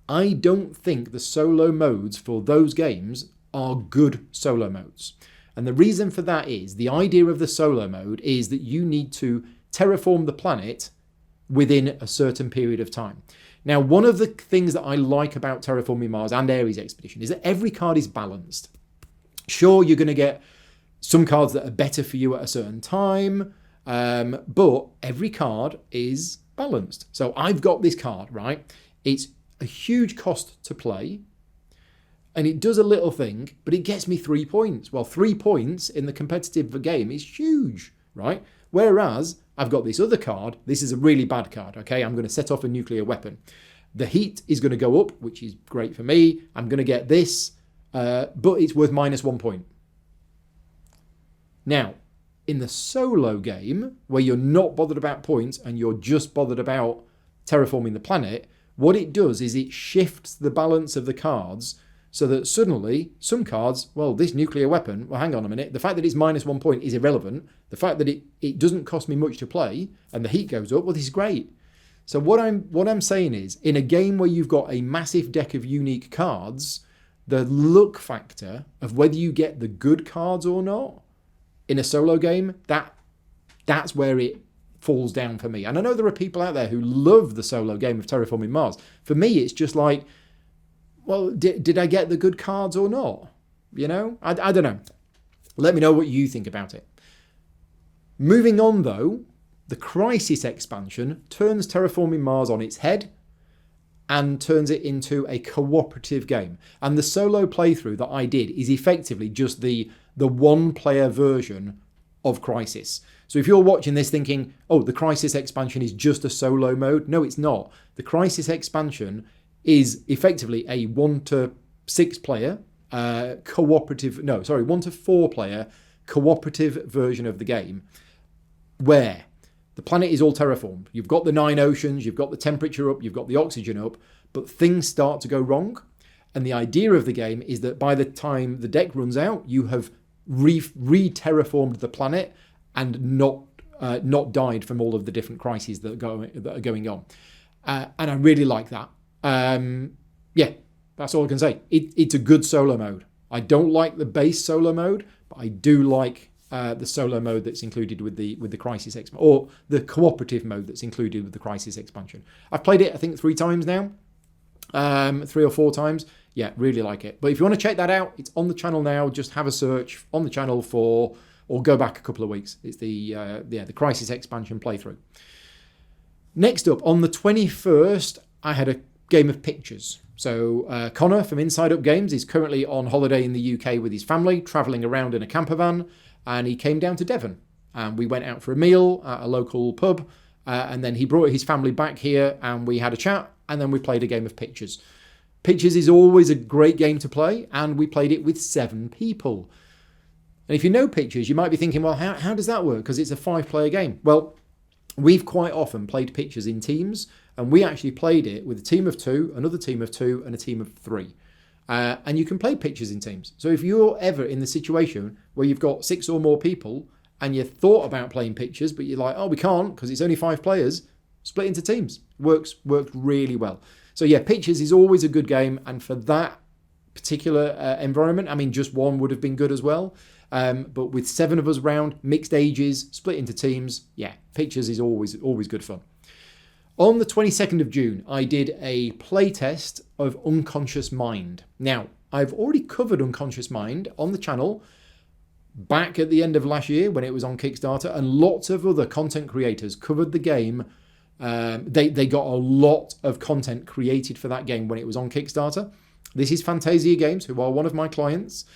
I don't think the solo modes for those games are good solo modes. And the reason for that is the idea of the solo mode is that you need to terraform the planet within a certain period of time. Now, one of the things that I like about Terraforming Mars and Ares Expedition is that every card is balanced. Sure, you're going to get some cards that are better for you at a certain time, but every card is balanced. So I've got this card, right? It's a huge cost to play, and it does a little thing, but it gets me 3 points. Well, 3 points in the competitive game is huge, right? Whereas I've got this other card. This is a really bad card, okay? I'm going to set off a nuclear weapon. The heat is going to go up, which is great for me. I'm going to get this, but it's worth -1 point. Now, in the solo game, where you're not bothered about points and you're just bothered about terraforming the planet, what it does is it shifts the balance of the cards so that suddenly some cards, well, this nuclear weapon, well, hang on a minute, the fact that it's -1 point is irrelevant. The fact that it doesn't cost me much to play and the heat goes up, well, this is great. So what I'm saying is, in a game where you've got a massive deck of unique cards, the luck factor of whether you get the good cards or not in a solo game, that's where it falls down for me. And I know there are people out there who love the solo game of Terraforming Mars. For me, it's just like, well, did I get the good cards or not? You know, I don't know. Let me know what you think about it. Moving on, though, the Crisis expansion turns Terraforming Mars on its head and turns it into a cooperative game. And the solo playthrough that I did is effectively just the one-player version of Crisis. So if you're watching this thinking, oh, the Crisis expansion is just a solo mode, no, it's not. The Crisis expansion is effectively a 1 to 6 player cooperative, no, sorry, 1 to 4 player cooperative version of the game where the planet is all terraformed. You've got the 9 oceans, you've got the temperature up, you've got the oxygen up, but things start to go wrong. And the idea of the game is that by the time the deck runs out, you have re-terraformed the planet and not died from all of the different crises that are going on. And I really like that. Yeah, that's all I can say. It's a good solo mode. I don't like the base solo mode, but I do like the solo mode that's included with the Crisis expansion, or the cooperative mode that's included with the Crisis expansion. I've played it, I think, 3 times now, 3 or 4 times. Yeah, really like it. But if you want to check that out, it's on the channel now. Just have a search on the channel for, or go back a couple of weeks. It's the Crisis expansion playthrough. Next up, on the 21st, I had a game of pictures. So Connor from Inside Up Games is currently on holiday in the UK with his family, travelling around in a camper van, and he came down to Devon. And we went out for a meal at a local pub, and then he brought his family back here, and we had a chat, and then we played a game of pictures. Pictures is always a great game to play, and we played it with 7 people. And if you know Pictures, you might be thinking, well, how does that work? Because it's a 5-player game. Well, we've quite often played Pictures in teams, and we actually played it with a team of 2, another team of 2, and a team of 3. And you can play Pictures in teams. So if you're ever in the situation where you've got 6 or more people, and you thought about playing Pictures, but you're like, oh, we can't because it's only 5 players, split into teams. Worked really well. So yeah, Pictures is always a good game, and for that particular environment, I mean, just 1 would have been good as well. But with 7 of us around, mixed ages, split into teams, yeah, Pictures is always good fun. On the 22nd of June, I did a playtest of Unconscious Mind. Now, I've already covered Unconscious Mind on the channel back at the end of last year when it was on Kickstarter, and lots of other content creators covered the game. They got a lot of content created for that game when it was on Kickstarter. This is Fantasia Games, who are one of my clients,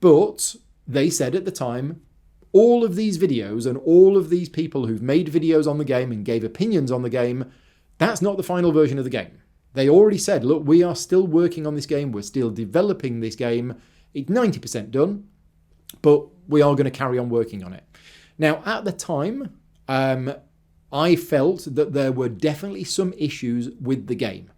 but they said at the time, all of these videos and all of these people who've made videos on the game and gave opinions on the game, that's not the final version of the game. They already said, look, we are still working on this game. We're still developing this game. It's 90% done, but we are going to carry on working on it. Now, at the time, I felt that there were definitely some issues with the game.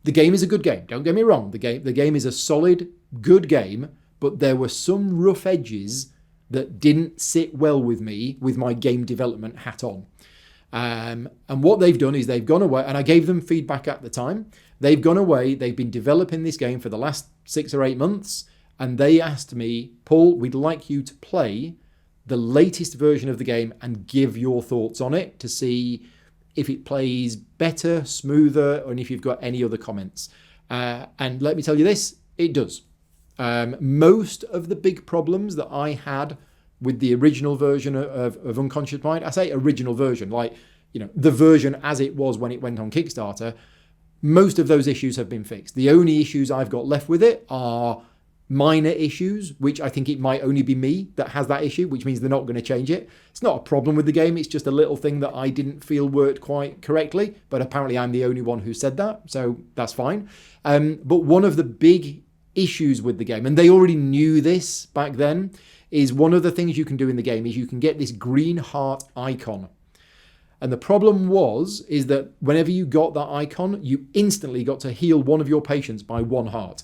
The game is a good game. Don't get me wrong. The game is a solid, good game, but there were some rough edges that didn't sit well with me with my game development hat on. And what they've done is they've gone away, and I gave them feedback at the time. They've gone away, they've been developing this game for the last 6 or 8 months, and they asked me, Paul, we'd like you to play the latest version of the game and give your thoughts on it to see if it plays better, smoother, and if you've got any other comments. And let me tell you this, it does. Most of the big problems that I had with the original version of Unconscious Mind, I say original version, like, you know, the version as it was when it went on Kickstarter, most of those issues have been fixed. The only issues I've got left with it are minor issues, which I think it might only be me that has that issue, which means they're not going to change it. It's not a problem with the game. It's just a little thing that I didn't feel worked quite correctly, but apparently I'm the only one who said that, so that's fine. But one of the big issues with the game, and they already knew this back then, is one of the things you can do in the game is you can get this green heart icon. And the problem is that whenever you got that icon, you instantly got to heal one of your patients by 1 heart.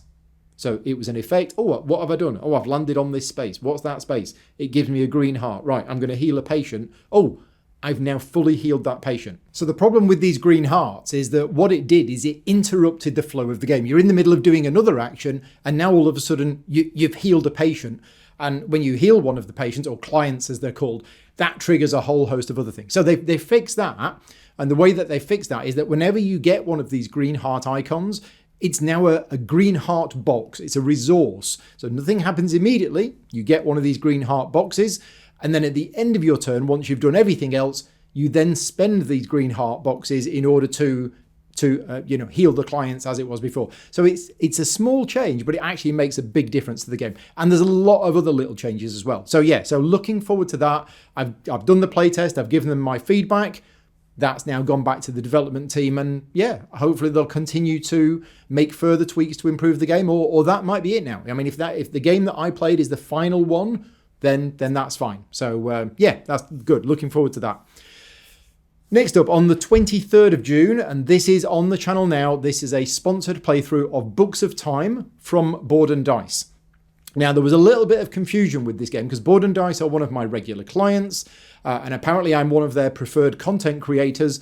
So it was an effect. Oh, what have I done? Oh, I've landed on this space. What's that space? It gives me a green heart. Right, I'm going to heal a patient. Oh, I've now fully healed that patient. So the problem with these green hearts is that what it did is it interrupted the flow of the game. You're in the middle of doing another action, and now all of a sudden you've healed a patient. And when you heal one of the patients, or clients as they're called, that triggers a whole host of other things. So they fixed that. And the way that they fixed that is that whenever you get one of these green heart icons, it's now a green heart box. It's a resource. So nothing happens immediately. You get one of these green heart boxes. And then at the end of your turn, once you've done everything else, you then spend these green heart boxes in order to heal the clients as it was before. So it's a small change, but it actually makes a big difference to the game. And there's a lot of other little changes as well. So yeah, so looking forward to that. I've done the playtest. I've given them my feedback. That's now gone back to the development team, and yeah, hopefully they'll continue to make further tweaks to improve the game, or that might be it now. I mean, if the game that I played is the final one, then that's fine. So yeah, that's good. Looking forward to that. Next up, on the 23rd of June, and this is on the channel now, this is a sponsored playthrough of Books of Time from Board and Dice. Now, there was a little bit of confusion with this game because Board and Dice are one of my regular clients, and apparently I'm one of their preferred content creators.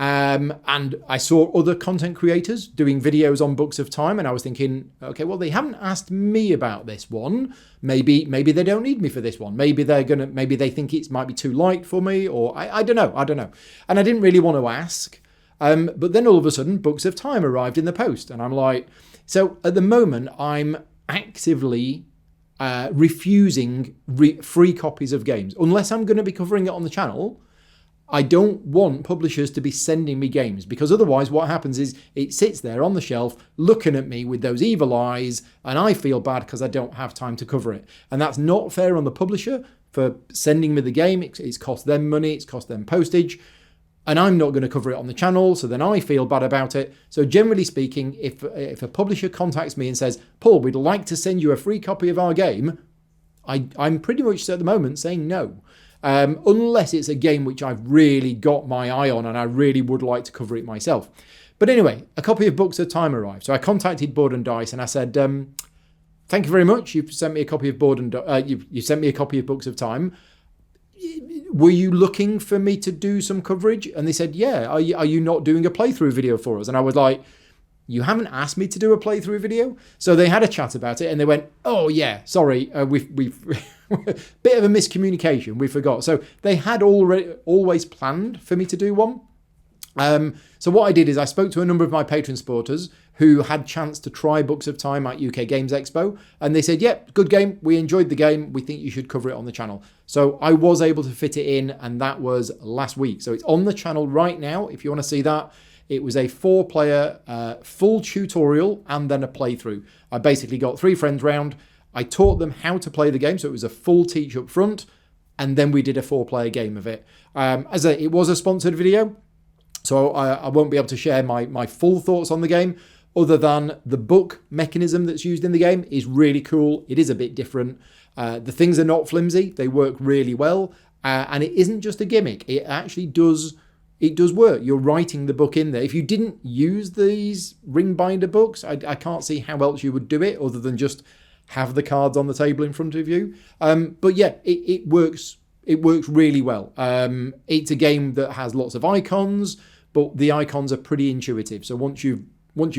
And I saw other content creators doing videos on Books of Time, and I was thinking, okay, well, they haven't asked me about this one. Maybe they don't need me for this one. Maybe they think it might be too light for me, or I don't know. And I didn't really want to ask. But then all of a sudden, Books of Time arrived in the post, and I'm like, so at the moment, I'm actively refusing free copies of games. Unless I'm going to be covering it on the channel, I don't want publishers to be sending me games, because otherwise what happens is it sits there on the shelf looking at me with those evil eyes, and I feel bad because I don't have time to cover it. And that's not fair on the publisher for sending me the game. It's cost them money, it's cost them postage, and I'm not going to cover it on the channel, so then I feel bad about it. So generally speaking, if a publisher contacts me and says, Paul, we'd like to send you a free copy of our game, I'm pretty much at the moment saying no. Unless it's a game which I've really got my eye on and I really would like to cover it myself. But anyway, a copy of Books of Time arrived. So I contacted Board and Dice and I said, thank you very much. You've sent me a copy of you sent me a copy of Books of Time. Were you looking for me to do some coverage? And they said, yeah. Are you not doing a playthrough video for us? And I was like, you haven't asked me to do a playthrough video? So they had a chat about it and they went, oh yeah, sorry, we've bit of a miscommunication, we forgot. So they had always planned for me to do one. So what I did is I spoke to a number of my patron supporters who had chance to try Books of Time at UK Games Expo, and they said, yeah, good game, we enjoyed the game, we think you should cover it on the channel. So I was able to fit it in, and that was last week. So it's on the channel right now if you want to see that. It was a 4-player full tutorial and then a playthrough. I basically got 3 friends round. I taught them how to play the game, so it was a full teach up front, and then we did a 4-player game of it. It was a sponsored video, so I won't be able to share my full thoughts on the game, other than the book mechanism that's used in the game is really cool. It is a bit different. The things are not flimsy. They work really well, and it isn't just a gimmick. It actually does... It does work. You're writing the book in there. If you didn't use these ring binder books, I can't see how else you would do it other than just have the cards on the table in front of you. But yeah, it works. It works really well. It's a game that has lots of icons, but the icons are pretty intuitive. So once you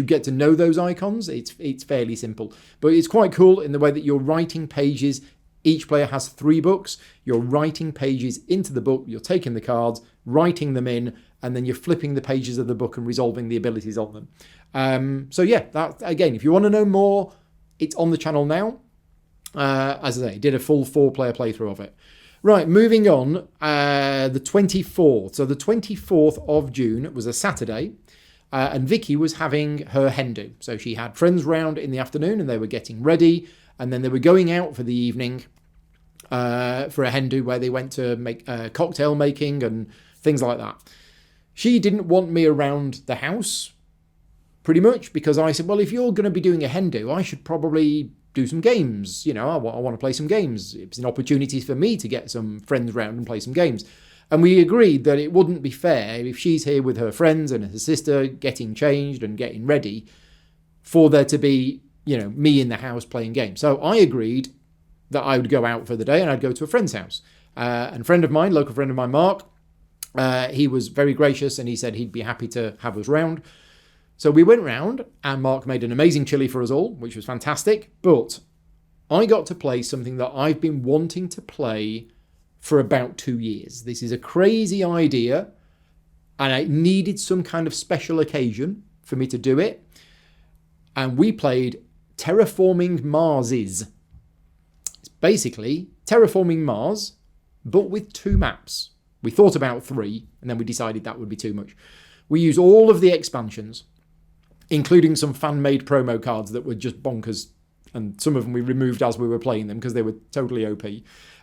get to know those icons, it's fairly simple. But it's quite cool in the way that you're writing pages. Each player has 3 books. You're writing pages into the book. You're taking the cards, writing them in, and then you're flipping the pages of the book and resolving the abilities on them. So yeah, that again, if you want to know more, it's on the channel now. As I say, did a full 4-player playthrough of it. Right, moving on. The 24th. So the 24th of June was a Saturday, and Vicky was having her hen do. So she had friends round in the afternoon, and they were getting ready. And then they were going out for the evening for a hen do where they went to make cocktail making and things like that. She didn't want me around the house, pretty much, because I said, well, if you're going to be doing a hen do, I should probably do some games. You know, I want to play some games. It's an opportunity for me to get some friends round and play some games. And we agreed that it wouldn't be fair if she's here with her friends and her sister getting changed and getting ready for there to be, you know, me in the house playing games. So I agreed that I would go out for the day and I'd go to a friend's house. And a friend of mine, local friend of mine, Mark, he was very gracious and he said he'd be happy to have us round. So we went round and Mark made an amazing chili for us all, which was fantastic. But I got to play something that I've been wanting to play for about 2 years. This is a crazy idea and I needed some kind of special occasion for me to do it. And we played Terraforming Marses. It's basically Terraforming Mars, but with 2 maps. We thought about 3, and then we decided that would be too much. We use all of the expansions, including some fan-made promo cards that were just bonkers, and some of them we removed as we were playing them because they were totally OP.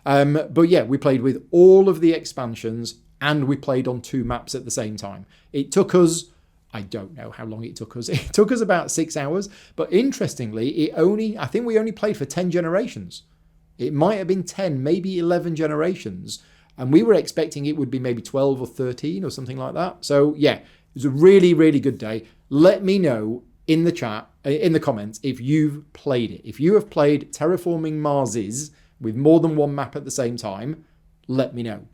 But yeah, we played with all of the expansions, and we played on 2 maps at the same time. It took us... I don't know how long it took us. It took us about 6 hours. But interestingly, I think we only played for 10 generations. It might have been 10, maybe 11 generations. And we were expecting it would be maybe 12 or 13 or something like that. So yeah, it was a really, really good day. Let me know in the chat, in the comments, if you've played it. If you have played Terraforming Marses with more than one map at the same time, let me know.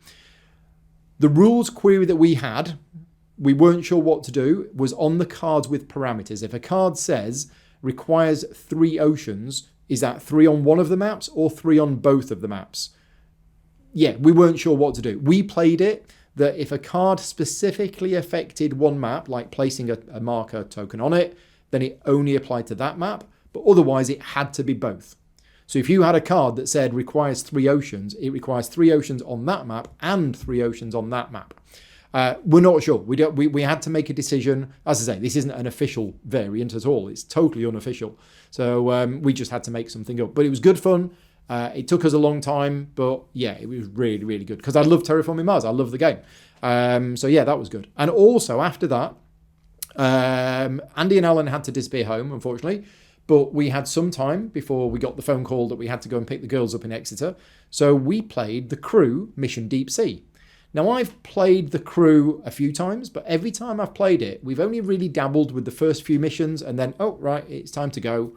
The rules query that we had, we weren't sure what to do, was on the cards with parameters. If a card says requires 3 oceans, is that 3 on one of the maps or 3 on both of the maps? Yeah, we weren't sure what to do. We played it that if a card specifically affected one map, like placing a marker token on it, then it only applied to that map, but otherwise it had to be both. So if you had a card that said requires 3 oceans, it requires 3 oceans on that map and 3 oceans on that map. We're not sure. We had to make a decision. As I say, this isn't an official variant at all. It's totally unofficial. So we just had to make something up. But it was good fun. It took us a long time, but yeah, it was really, really good. Because I love Terraforming Mars. I love the game. So yeah, that was good. And also after that, Andy and Alan had to disappear home, unfortunately. But we had some time before we got the phone call that we had to go and pick the girls up in Exeter. So we played the Crew Mission Deep Sea. Now, I've played the Crew a few times, but every time I've played it, we've only really dabbled with the first few missions and then, oh, right, it's time to go.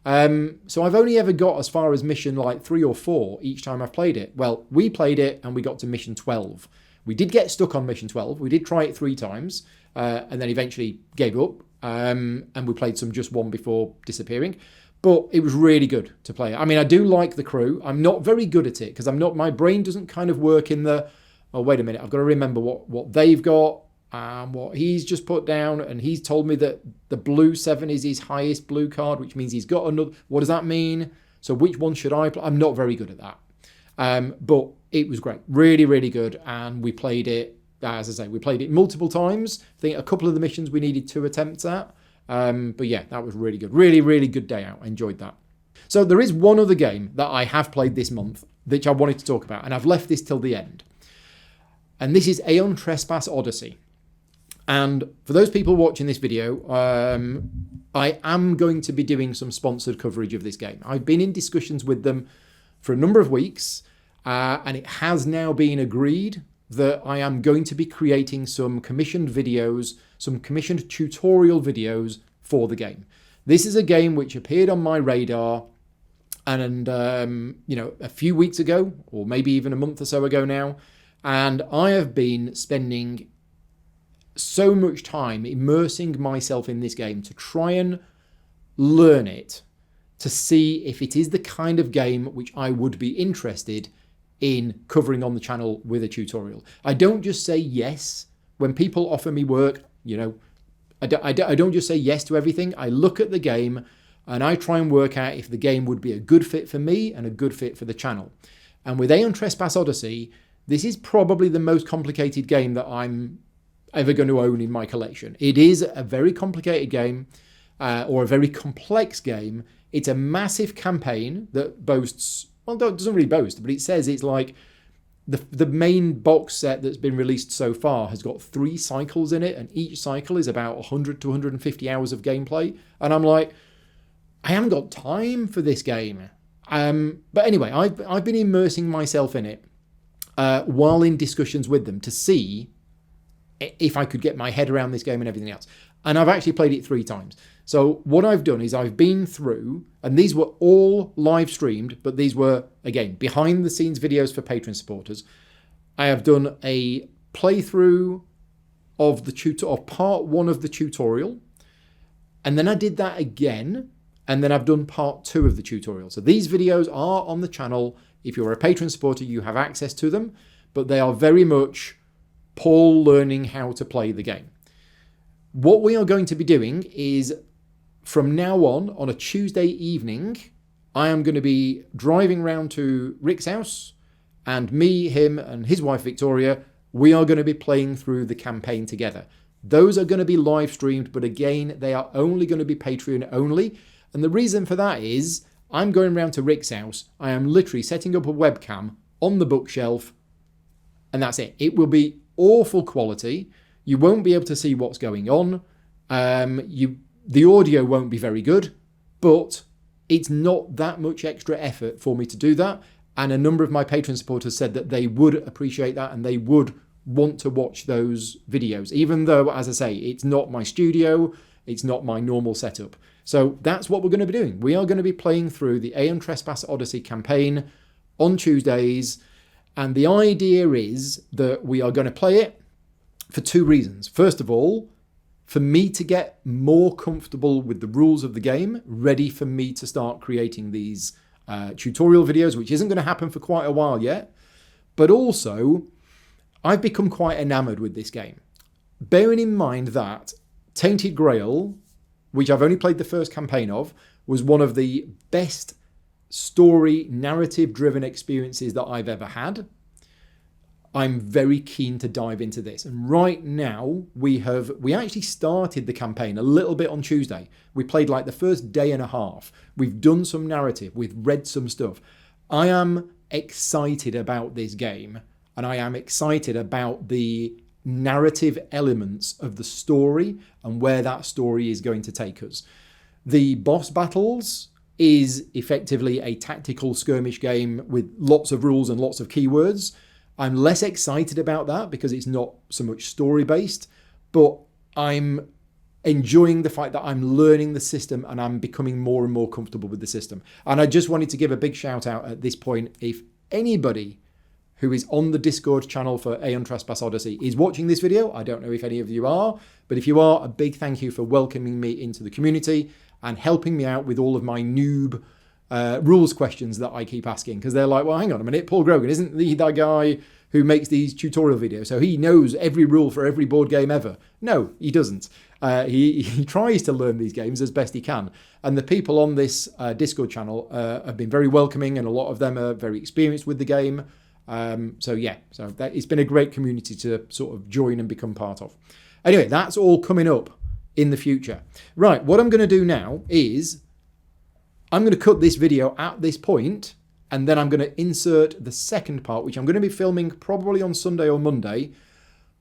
So I've only ever got as far as mission like 3 or 4 each time I've played it. Well, we played it and we got to mission 12. We did get stuck on mission 12. We did try it 3 times and then eventually gave up. And we played some just one before disappearing. But it was really good to play. I mean, I do like the Crew. I'm not very good at it because my brain doesn't kind of work in the, oh, wait a minute, I've got to remember what they've got and what he's just put down. And he's told me that the blue 7 is his highest blue card, which means he's got another. What does that mean? So which one should I play? I'm not very good at that. But it was great. Really, really good. And we played it. As I say, we played it multiple times. I think a couple of the missions we needed 2 attempts at. But yeah, that was really good. Really, really good day out. I enjoyed that. So there is one other game that I have played this month, which I wanted to talk about. And I've left this till the end. And this is Aeon Trespass Odyssey. And for those people watching this video, I am going to be doing some sponsored coverage of this game. I've been in discussions with them for a number of weeks. And it has now been agreed that I am going to be creating some commissioned videos, some commissioned tutorial videos for the game. This is a game which appeared on my radar and a few weeks ago, or maybe even a month or so ago now, and I have been spending so much time immersing myself in this game to try and learn it, to see if it is the kind of game which I would be interested in covering on the channel with a tutorial. I don't just say yes when people offer me work. I don't just say yes to everything. I look at the game and I try and work out if the game would be a good fit for me and a good fit for the channel. And with Aeon Trespass Odyssey, this is probably the most complicated game that I'm ever going to own in my collection. It is a very complicated game, or a very complex game. It's a massive campaign that boasts, well, it doesn't really boast, but it says it's like the main box set that's been released so far has got 3 cycles in it, and each cycle is about 100 to 150 hours of gameplay. And I'm like, I haven't got time for this game. But anyway, I've been immersing myself in it while in discussions with them to see if I could get my head around this game and everything else. And I've actually played it 3 times. So what I've done is I've been through, and these were all live streamed, but these were, again, behind the scenes videos for Patreon supporters. I have done a playthrough of part 1 of the tutorial. And then I did that again. And then I've done part 2 of the tutorial. So these videos are on the channel. If you're a Patreon supporter, you have access to them. But they are very much Paul learning how to play the game. What we are going to be doing is, from now on a Tuesday evening, I am going to be driving round to Rick's house, and me, him, and his wife Victoria, we are going to be playing through the campaign together. Those are going to be live streamed, but again, they are only going to be Patreon only. And the reason for that is, I'm going round to Rick's house. I am literally setting up a webcam on the bookshelf, and that's it. It will be awful quality. You won't be able to see what's going on. The audio won't be very good, but it's not that much extra effort for me to do that. And a number of my Patreon supporters said that they would appreciate that and they would want to watch those videos, even though, as I say, it's not my studio. It's not my normal setup. So that's what we're going to be doing. We are going to be playing through the Aeon Trespass Odyssey campaign on Tuesdays. And the idea is that we are going to play it for two reasons. First of all, for me to get more comfortable with the rules of the game, ready for me to start creating these tutorial videos, which isn't going to happen for quite a while yet. But also, I've become quite enamored with this game. Bearing in mind that Tainted Grail, which I've only played the first campaign of, was one of the best story, narrative-driven experiences that I've ever had. I'm very keen to dive into this. And right now, we actually started the campaign a little bit on Tuesday. We played like the first day and a half. We've done some narrative. We've read some stuff. I am excited about this game, and I am excited about the narrative elements of the story and where that story is going to take us. The boss battles is effectively a tactical skirmish game with lots of rules and lots of keywords. I'm less excited about that because it's not so much story-based, but I'm enjoying the fact that I'm learning the system and I'm becoming more and more comfortable with the system. And I just wanted to give a big shout out at this point. If anybody who is on the Discord channel for Aeon Trespass Odyssey is watching this video, I don't know if any of you are, but if you are, a big thank you for welcoming me into the community and helping me out with all of my noob rules questions that I keep asking, because they're like, well, hang on a minute, Paul Grogan, isn't he that guy who makes these tutorial videos, so he knows every rule for every board game ever? No, he doesn't. He tries to learn these games as best he can, and the people on this Discord channel have been very welcoming, and a lot of them are very experienced with the game. So it's been a great community to sort of join and become part of. Anyway, that's all coming up in the future. Right, what I'm going to do now is I'm going to cut this video at this point, and then I'm going to insert the second part, which I'm going to be filming probably on Sunday or Monday,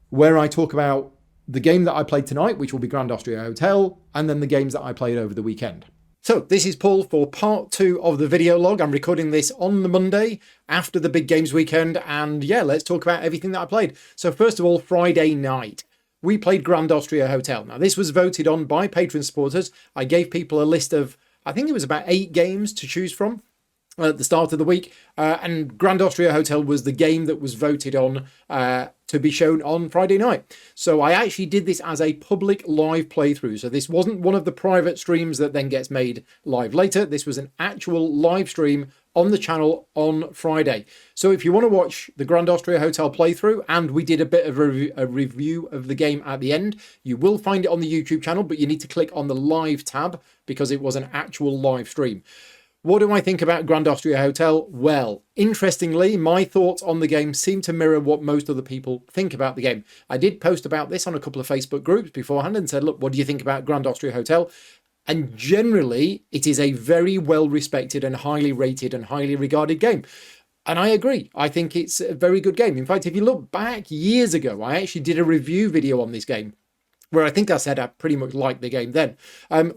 where I talk about the game that I played tonight, which will be Grand Austria Hotel, and then the games that I played over the weekend. So this is Paul for part 2 of the video log. I'm recording this on the Monday after the big games weekend, and yeah, let's talk about everything that I played. So first of all, Friday night, we played Grand Austria Hotel. Now this was voted on by Patreon supporters. I gave people a list of, I think it was about 8 games to choose from at the start of the week, and Grand Austria Hotel was the game that was voted on to be shown on Friday night. So I actually did this as a public live playthrough. So this wasn't one of the private streams that then gets made live later. This was an actual live stream on the channel on Friday. So if you want to watch the Grand Austria Hotel playthrough, and we did a bit of a review of the game at the end, you will find it on the YouTube channel, but you need to click on the live tab because it was an actual live stream. What do I think about Grand Austria Hotel? Well, interestingly, my thoughts on the game seem to mirror what most other people think about the game. I did post about this on a couple of Facebook groups beforehand and said, look, what do you think about Grand Austria Hotel? And generally, it is a very well respected and highly rated and highly regarded game. And I agree. I think it's a very good game. In fact, if you look back years ago, I actually did a review video on this game, where I think I said I pretty much liked the game then.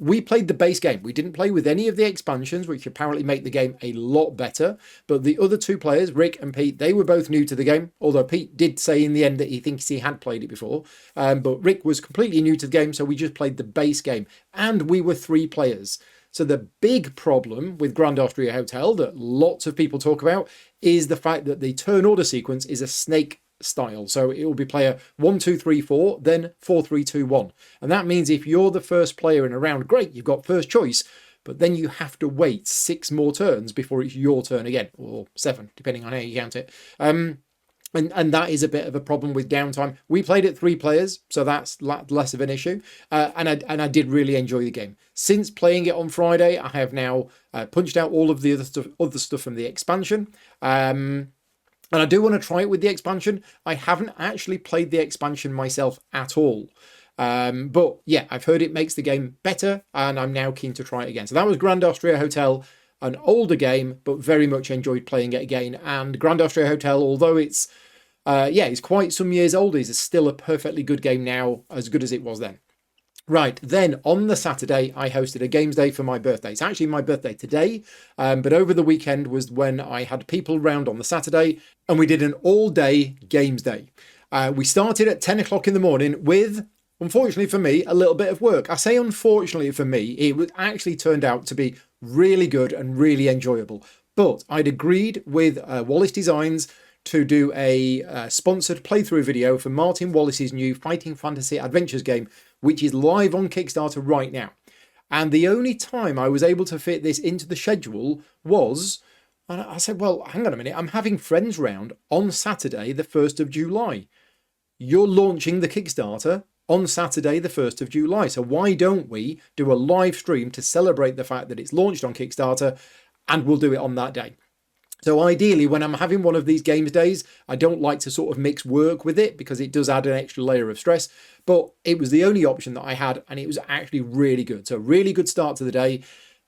We played the base game. We didn't play with any of the expansions, which apparently make the game a lot better. But the other 2 players, Rick and Pete, they were both new to the game, although Pete did say in the end that he thinks he had played it before. But Rick was completely new to the game, so we just played the base game. And we were 3 players. So the big problem with Grand Austria Hotel that lots of people talk about is the fact that the turn order sequence is a snake style. So it will be player 1, 2, 3, 4, then 4, 3, 2, 1. And that means if you're the first player in a round, great, you've got first choice, but then you have to wait 6 more turns before it's your turn again, or 7, depending on how you count it. And that is a bit of a problem with downtime. We played it 3 players, so that's less of an issue. And I did really enjoy the game. Since playing it on Friday, I have now punched out all of the other stuff from the expansion. And I do want to try it with the expansion. I haven't actually played the expansion myself at all. But yeah, I've heard it makes the game better, and I'm now keen to try it again. So that was Grand Austria Hotel, an older game, but very much enjoyed playing it again. And Grand Austria Hotel, although it's quite some years old, is still a perfectly good game now, as good as it was then. Right, then on the Saturday, I hosted a games day for my birthday. It's actually my birthday today, but over the weekend was when I had people round on the Saturday, and we did an all-day games day. We started at 10 o'clock in the morning with Unfortunately for me, a little bit of work. I say unfortunately for me, it actually turned out to be really good and really enjoyable. But I'd agreed with Wallace Designs to do a sponsored playthrough video for Martin Wallace's new Fighting Fantasy Adventures game, which is live on Kickstarter right now. And the only time I was able to fit this into the schedule was, and I said, well, hang on a minute, I'm having friends round on Saturday, the 1st of July. You're launching the Kickstarter on Saturday, the 1st of July. So why don't we do a live stream to celebrate the fact that it's launched on Kickstarter, and we'll do it on that day. So ideally, when I'm having one of these games days, I don't like to sort of mix work with it because it does add an extra layer of stress. But it was the only option that I had, and it was actually really good. So really good start to the day.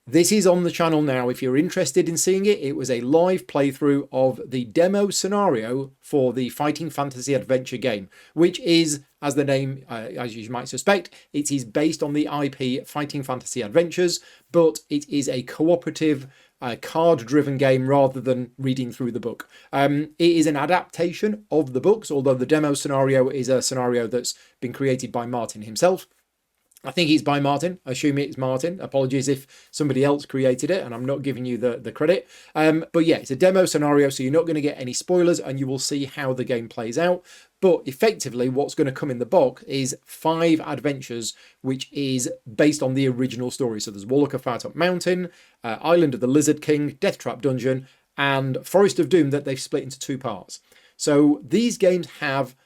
This is on the channel now if you're interested in seeing it. It was a live playthrough of the demo scenario for the Fighting Fantasy Adventure game, which is, as the name, as you might suspect, it is based on the IP Fighting Fantasy Adventures, but it is a cooperative card-driven game rather than reading through the book. It is an adaptation of the books, although the demo scenario is a scenario that's been created by Martin himself. I think it's by Martin. I assume it's Martin. Apologies if somebody else created it and I'm not giving you the credit. But yeah, it's a demo scenario, so you're not going to get any spoilers and you will see how the game plays out. But effectively, what's going to come in the box is 5 adventures, which is based on the original story. So there's Warlock of Firetop Mountain, Island of the Lizard King, Death Trap Dungeon, and Forest of Doom that they've split into 2 parts. So these games have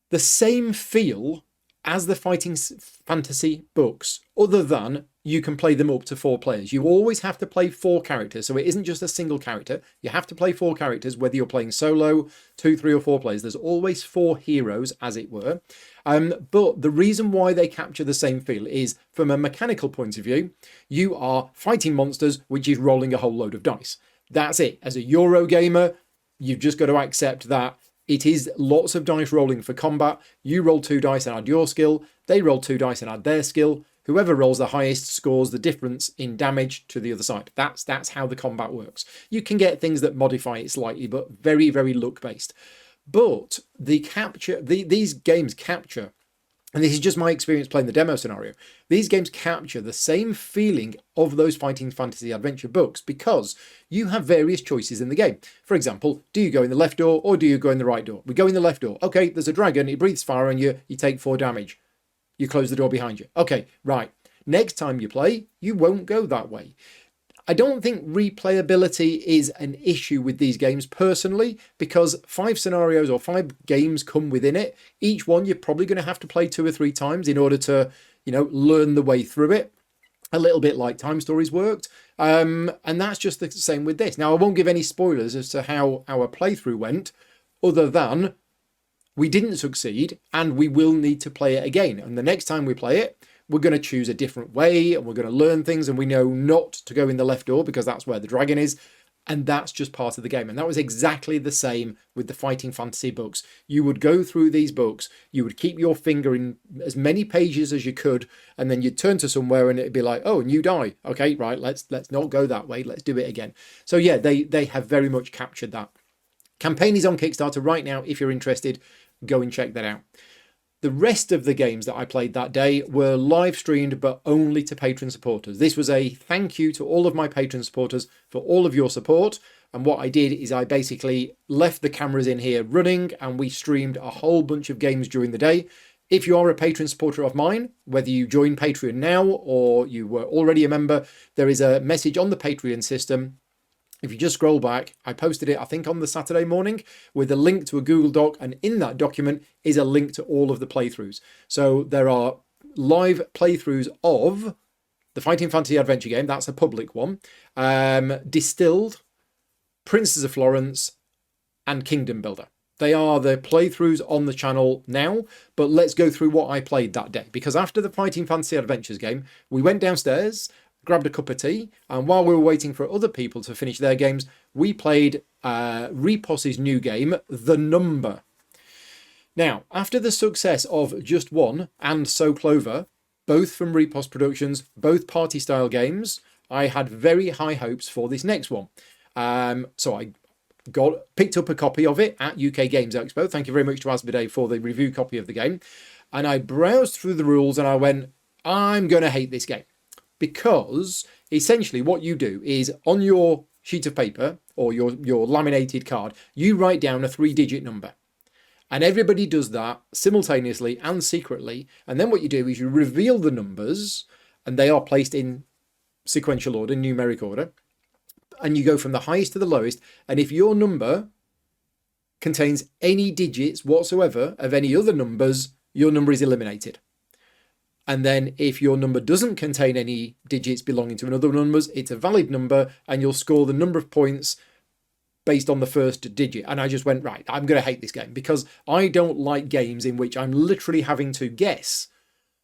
the same feel as the Fighting Fantasy books, other than you can play them up to 4 players. You always have to play 4 characters, so it isn't just a single character. You have to play 4 characters, whether you're playing solo, 2, 3 or 4 players. There's always 4 heroes, as it were. But the reason why they capture the same feel is, from a mechanical point of view, you are fighting monsters, which is rolling a whole load of dice. That's it. As a Euro gamer, you've just got to accept that it is lots of dice rolling for combat. You roll 2 dice and add your skill. They roll 2 dice and add their skill. Whoever rolls the highest scores the difference in damage to the other side. That's how the combat works. You can get things that modify it slightly, but very, very luck-based. But these games capture, and this is just my experience playing the demo scenario, these games capture the same feeling of those Fighting Fantasy Adventure books because you have various choices in the game. For example, do you go in the left door or do you go in the right door? We go in the left door. Okay, there's a dragon, it breathes fire on you, you take 4 damage. You close the door behind you. Okay, right. Next time you play, you won't go that way. I don't think replayability is an issue with these games personally, because 5 scenarios or 5 games come within it. Each one you're probably going to have to play 2 or 3 times in order to, learn the way through it. A little bit like Time Stories worked. And that's just the same with this. Now, I won't give any spoilers as to how our playthrough went, other than we didn't succeed and we will need to play it again. And the next time we play it, we're going to choose a different way and we're going to learn things, and we know not to go in the left door because that's where the dragon is. And that's just part of the game. And that was exactly the same with the Fighting Fantasy books. You would go through these books, you would keep your finger in as many pages as you could, and then you'd turn to somewhere and it'd be like, oh, and you die. Okay, right, let's not go that way. Let's do it again. So yeah, they have very much captured that. Campaign is on Kickstarter right now. If you're interested, go and check that out. The rest of the games that I played that day were live streamed, but only to Patreon supporters. This was a thank you to all of my Patreon supporters for all of your support. And what I did is I basically left the cameras in here running and we streamed a whole bunch of games during the day. If you are a Patreon supporter of mine, whether you join Patreon now or you were already a member, there is a message on the Patreon system. If you just scroll back, I posted it, I think, on the Saturday morning with a link to a Google Doc, and in that document is a link to all of the playthroughs. So there are live playthroughs of the Fighting Fantasy Adventure game, that's a public one, Distilled, Princes of Florence, and Kingdom Builder. They are the playthroughs on the channel now, but let's go through what I played that day. Because after the Fighting Fantasy Adventures game, we went downstairs, grabbed a cup of tea, and while we were waiting for other people to finish their games, we played Repos's new game, The Number. Now, after the success of Just One and So Clover, both from Repos Productions, both party-style games, I had very high hopes for this next one. So I picked up a copy of it at UK Games Expo. Thank you very much to Asmodee for the review copy of the game. And I browsed through the rules and I went, I'm going to hate this game. Because essentially what you do is on your sheet of paper or your laminated card, you write down a 3-digit number. And everybody does that simultaneously and secretly. And then what you do is you reveal the numbers, and they are placed in sequential order, numeric order. And you go from the highest to the lowest. And if your number contains any digits whatsoever of any other numbers, your number is eliminated. And then if your number doesn't contain any digits belonging to another numbers, it's a valid number, and you'll score the number of points based on the first digit. And I just went, right, I'm going to hate this game, because I don't like games in which I'm literally having to guess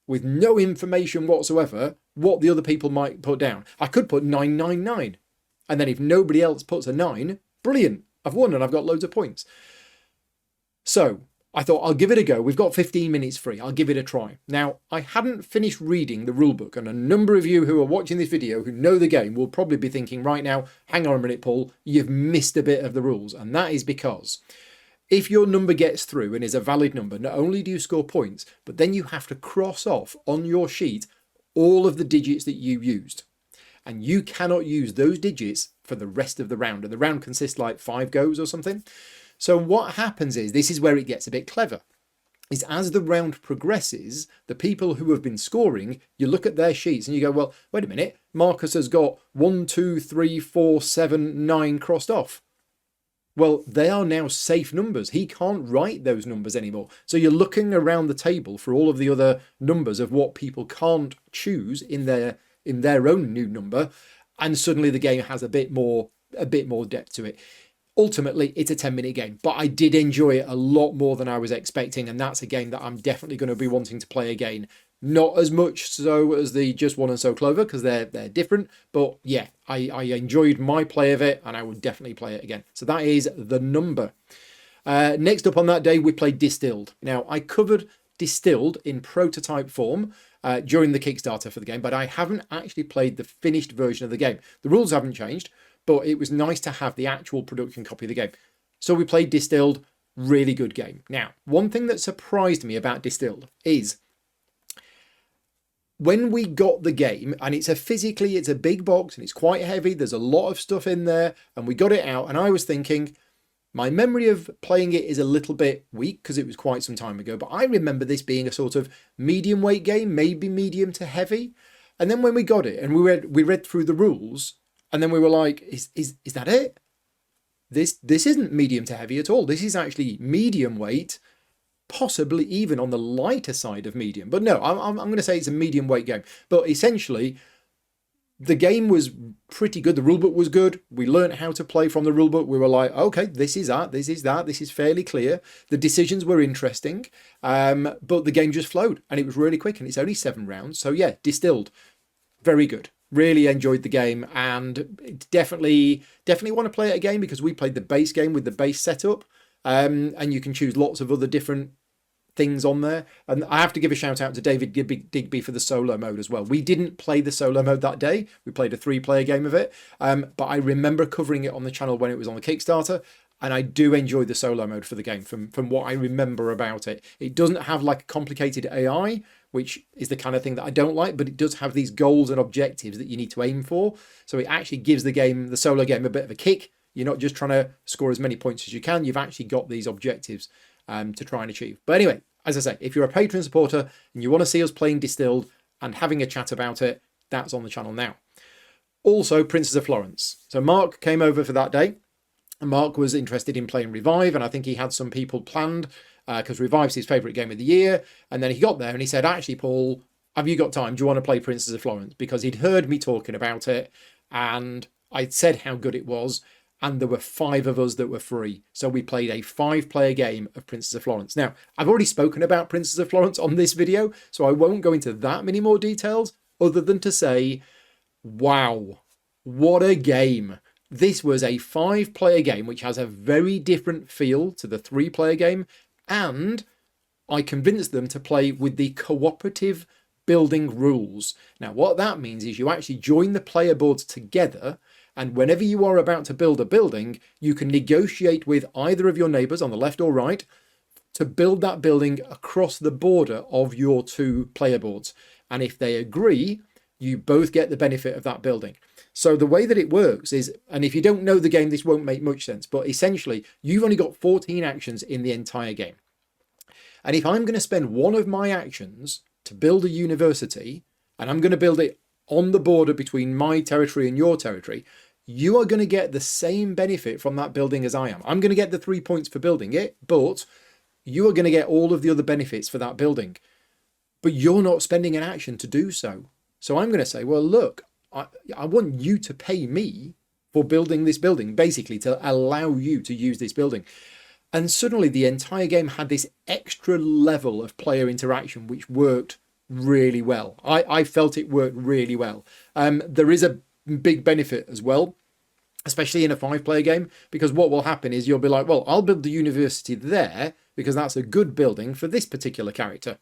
with no information whatsoever what the other people might put down. I could put 999. And then if nobody else puts a 9, brilliant, I've won and I've got loads of points. So I thought, I'll give it a go. We've got 15 minutes free. I'll give it a try. Now, I hadn't finished reading the rulebook, and a number of you who are watching this video who know the game will probably be thinking right now, hang on a minute, Paul, you've missed a bit of the rules. And that is because if your number gets through and is a valid number, not only do you score points, but then you have to cross off on your sheet all of the digits that you used. And you cannot use those digits for the rest of the round. And the round consists like 5 goes or something. So what happens is, this is where it gets a bit clever, is as the round progresses, the people who have been scoring, you look at their sheets and you go, well, wait a minute, Marcus has got 1, 2, 3, 4, 7, 9 crossed off. Well, they are now safe numbers. He can't write those numbers anymore. So you're looking around the table for all of the other numbers of what people can't choose in their own new number, and suddenly the game has a bit more depth to it. Ultimately, it's a 10-minute game, but I did enjoy it a lot more than I was expecting, and that's a game that I'm definitely going to be wanting to play again. Not as much so as the Just One and So Clover, because they're different, but yeah, I enjoyed my play of it, and I would definitely play it again. So that is The Number. Next up on that day, we played Distilled. Now, I covered Distilled in prototype form during the Kickstarter for the game, but I haven't actually played the finished version of the game. The rules haven't changed, but it was nice to have the actual production copy of the game. So we played Distilled, really good game. Now, one thing that surprised me about Distilled is when we got the game, and it's a big box and it's quite heavy, there's a lot of stuff in there, and we got it out, and I was thinking, my memory of playing it is a little bit weak because it was quite some time ago, but I remember this being a sort of medium weight game, maybe medium to heavy. And then when we got it and we read through the rules, and then we were like, is that it? This isn't medium to heavy at all. This is actually medium weight, possibly even on the lighter side of medium. But no, I'm going to say it's a medium weight game. But essentially, the game was pretty good. The rulebook was good. We learned how to play from the rulebook. We were like, okay, this is that, this is that, this is fairly clear. The decisions were interesting, but the game just flowed, and it was really quick, and it's only 7 rounds. So yeah, Distilled, very good. Really enjoyed the game, and definitely want to play it again, because we played the base game with the base setup, and you can choose lots of other different things on there. And I have to give a shout out to David Digby for the solo mode as well. We didn't play the solo mode that day. We played a 3-player game of it, but I remember covering it on the channel when it was on the Kickstarter, and I do enjoy the solo mode for the game from what I remember about it. It doesn't have like a complicated AI, which is the kind of thing that I don't like, but it does have these goals and objectives that you need to aim for. So it actually gives the solo game, a bit of a kick. You're not just trying to score as many points as you can. You've actually got these objectives to try and achieve. But anyway, as I say, if you're a Patreon supporter and you want to see us playing Distilled and having a chat about it, that's on the channel now. Also, Princess of Florence. So Mark came over for that day, and Mark was interested in playing Revive, and I think he had some people planned because Revive's his favourite game of the year. And then he got there and he said, actually, Paul, have you got time? Do you want to play Princess of Florence? Because he'd heard me talking about it, and I'd said how good it was, and there were 5 of us that were free. So we played a 5-player game of Princess of Florence. Now, I've already spoken about Princess of Florence on this video, so I won't go into that many more details, other than to say, wow, what a game. This was a 5-player game, which has a very different feel to the 3-player game, and I convinced them to play with the cooperative building rules. Now, what that means is you actually join the player boards together, And whenever you are about to build a building, you can negotiate with either of your neighbours on the left or right to build that building across the border of your 2 player boards. And if they agree, you both get the benefit of that building. So the way that it works is, and if you don't know the game, this won't make much sense, but essentially you've only got 14 actions in the entire game. And if I'm going to spend one of my actions to build a university, and I'm going to build it on the border between my territory and your territory, you are going to get the same benefit from that building as I am. I'm going to get the 3 points for building it, but you are going to get all of the other benefits for that building. But you're not spending an action to do so. So I'm going to say, well, look, I want you to pay me for building this building, basically to allow you to use this building. And suddenly the entire game had this extra level of player interaction, which worked really well. I felt it worked really well. There is a big benefit as well, especially in a 5-player game, because what will happen is you'll be like, well, I'll build the university there because that's a good building for this particular character.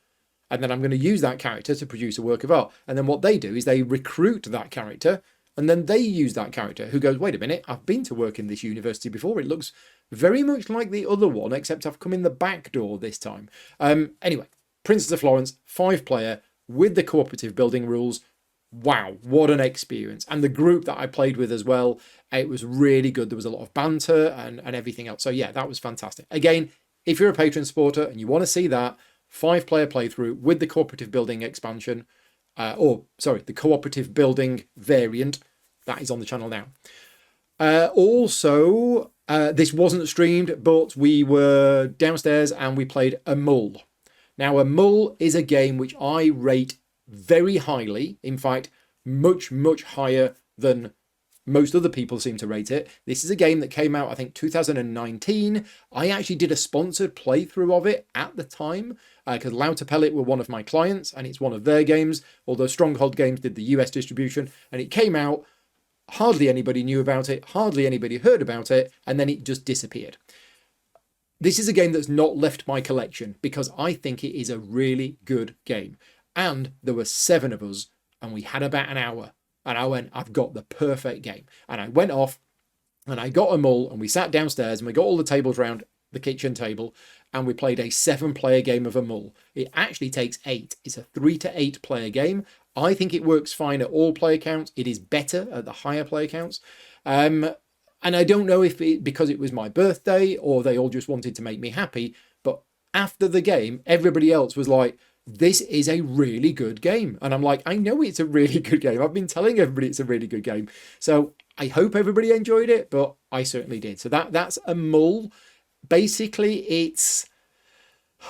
And then I'm going to use that character to produce a work of art. And then what they do is they recruit that character, and then they use that character who goes, wait a minute, I've been to work in this university before. It looks very much like the other one, except I've come in the back door this time. Anyway, Princess of Florence, 5-player with the cooperative building rules. Wow, what an experience. And the group that I played with as well, it was really good. There was a lot of banter and everything else. So yeah, that was fantastic. Again, if you're a patron supporter and you want to see that, 5-player playthrough with the cooperative building expansion, the cooperative building variant, that is on the channel now. Also, this wasn't streamed, but we were downstairs and we played Amul. Now, Amul is a game which I rate very highly. In fact, much, much higher than most other people seem to rate it. This is a game that came out, I think, 2019. I actually did a sponsored playthrough of it at the time because Loud to Pellet were one of my clients and it's one of their games, although Stronghold Games did the US distribution, and it came out, hardly anybody knew about it, hardly anybody heard about it, and then it just disappeared. This is a game that's not left my collection because I think it is a really good game. And there were 7 of us and we had about an hour. And I went, I've got the perfect game. And I went off and I got Amul and we sat downstairs and we got all the tables around the kitchen table and we played a 7-player game of Amul. It actually takes 8. It's a 3 to 8 player game. I think it works fine at all player counts. It is better at the higher player counts. And I don't know if because it was my birthday or they all just wanted to make me happy. But after the game, everybody else was like, this is a really good game. And I'm like, I know it's a really good game. I've been telling everybody it's a really good game. So I hope everybody enjoyed it, but I certainly did. So that's Amul. Basically, it's,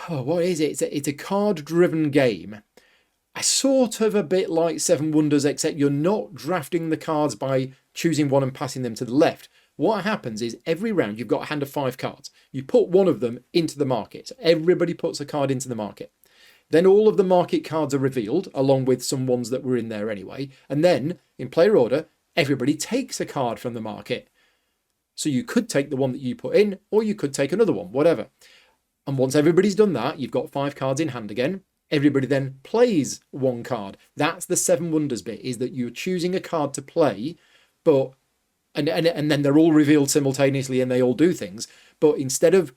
what is it? It's a card-driven game. Sort of a bit like Seven Wonders, except you're not drafting the cards by choosing one and passing them to the left. What happens is every round you've got a hand of 5 cards. You put one of them into the market. So everybody puts a card into the market. Then all of the market cards are revealed, along with some ones that were in there anyway. And then, in player order, everybody takes a card from the market. So you could take the one that you put in, or you could take another one, whatever. And once everybody's done that, you've got 5 cards in hand again. Everybody then plays 1 card. That's the Seven Wonders bit, is that you're choosing a card to play, but and then they're all revealed simultaneously and they all do things. But instead of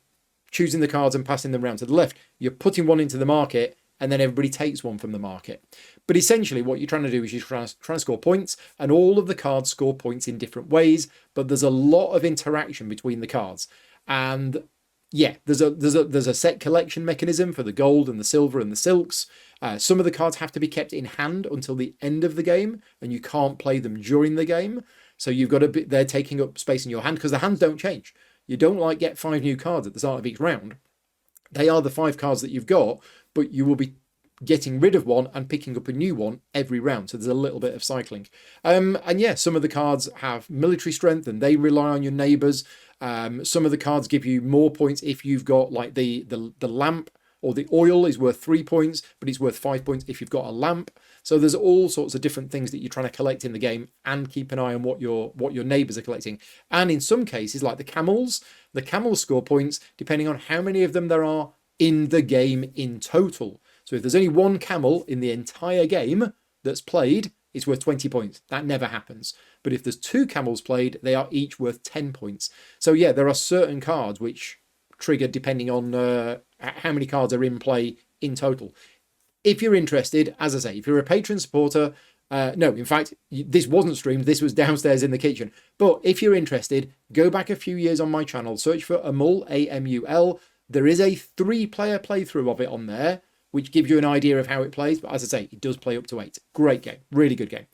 choosing the cards and passing them around to the left, you're putting one into the market and then everybody takes one from the market. But essentially what you're trying to do is you're trying to score points, and all of the cards score points in different ways, but there's a lot of interaction between the cards. And yeah, there's a set collection mechanism for the gold and the silver and the silks. Some of the cards have to be kept in hand until the end of the game, and you can't play them during the game. So you've got to be, they're taking up space in your hand because the hands don't change. You don't like get 5 new cards at the start of each round. They are the 5 cards that you've got, but you will be getting rid of one and picking up a new one every round. So there's a little bit of cycling. And yeah, some of the cards have military strength and they rely on your neighbours. Some of the cards give you more points if you've got like the lamp, or the oil is worth 3 points, but it's worth 5 points if you've got a lamp. So there's all sorts of different things that you're trying to collect in the game, and keep an eye on what your neighbours are collecting. And in some cases, like the camels score points depending on how many of them there are in the game in total. So if there's only 1 camel in the entire game that's played, it's worth 20 points. That never happens. But if there's 2 camels played, they are each worth 10 points. So yeah, there are certain cards which trigger depending on how many cards are in play in total. If you're interested, as I say, if you're a patron supporter, no, in fact, this wasn't streamed, this was downstairs in the kitchen. But if you're interested, go back a few years on my channel, search for Amul, AMUL. There is a 3-player playthrough of it on there, which gives you an idea of how it plays. But as I say, it does play up to 8. Great game, really good game.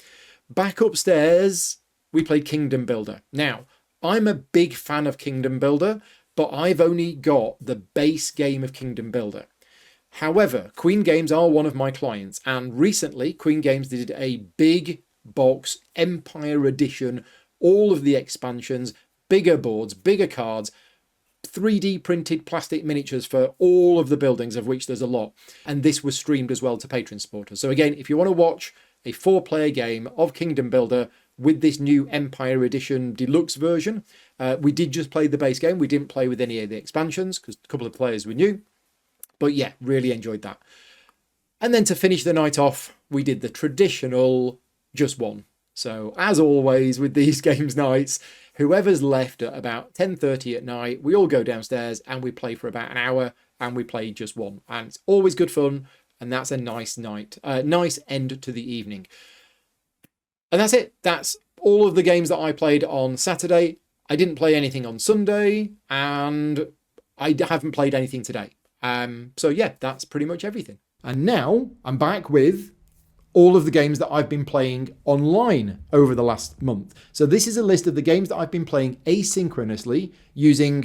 Back upstairs, we played Kingdom Builder. Now, I'm a big fan of Kingdom Builder, but I've only got the base game of Kingdom Builder. However, Queen Games are one of my clients, and recently Queen Games did a big box Empire Edition, all of the expansions, bigger boards, bigger cards, 3D printed plastic miniatures for all of the buildings, of which there's a lot. And this was streamed as well to Patreon supporters. So again, if you want to watch a 4-player game of Kingdom Builder with this new Empire Edition deluxe version, we did just play the base game. We didn't play with any of the expansions because a couple of players were new. But yeah, really enjoyed that. And then to finish the night off, we did the traditional just one. So as always with these games nights, whoever's left at about 10:30 at night, we all go downstairs and we play for about an hour and we play just one. And it's always good fun. And that's a nice night, nice end to the evening. And that's it. That's all of the games that I played on Saturday. I didn't play anything on Sunday and I haven't played anything today. So yeah, that's pretty much everything. And now I'm back with all of the games that I've been playing online over the last month. So this is a list of the games that I've been playing asynchronously using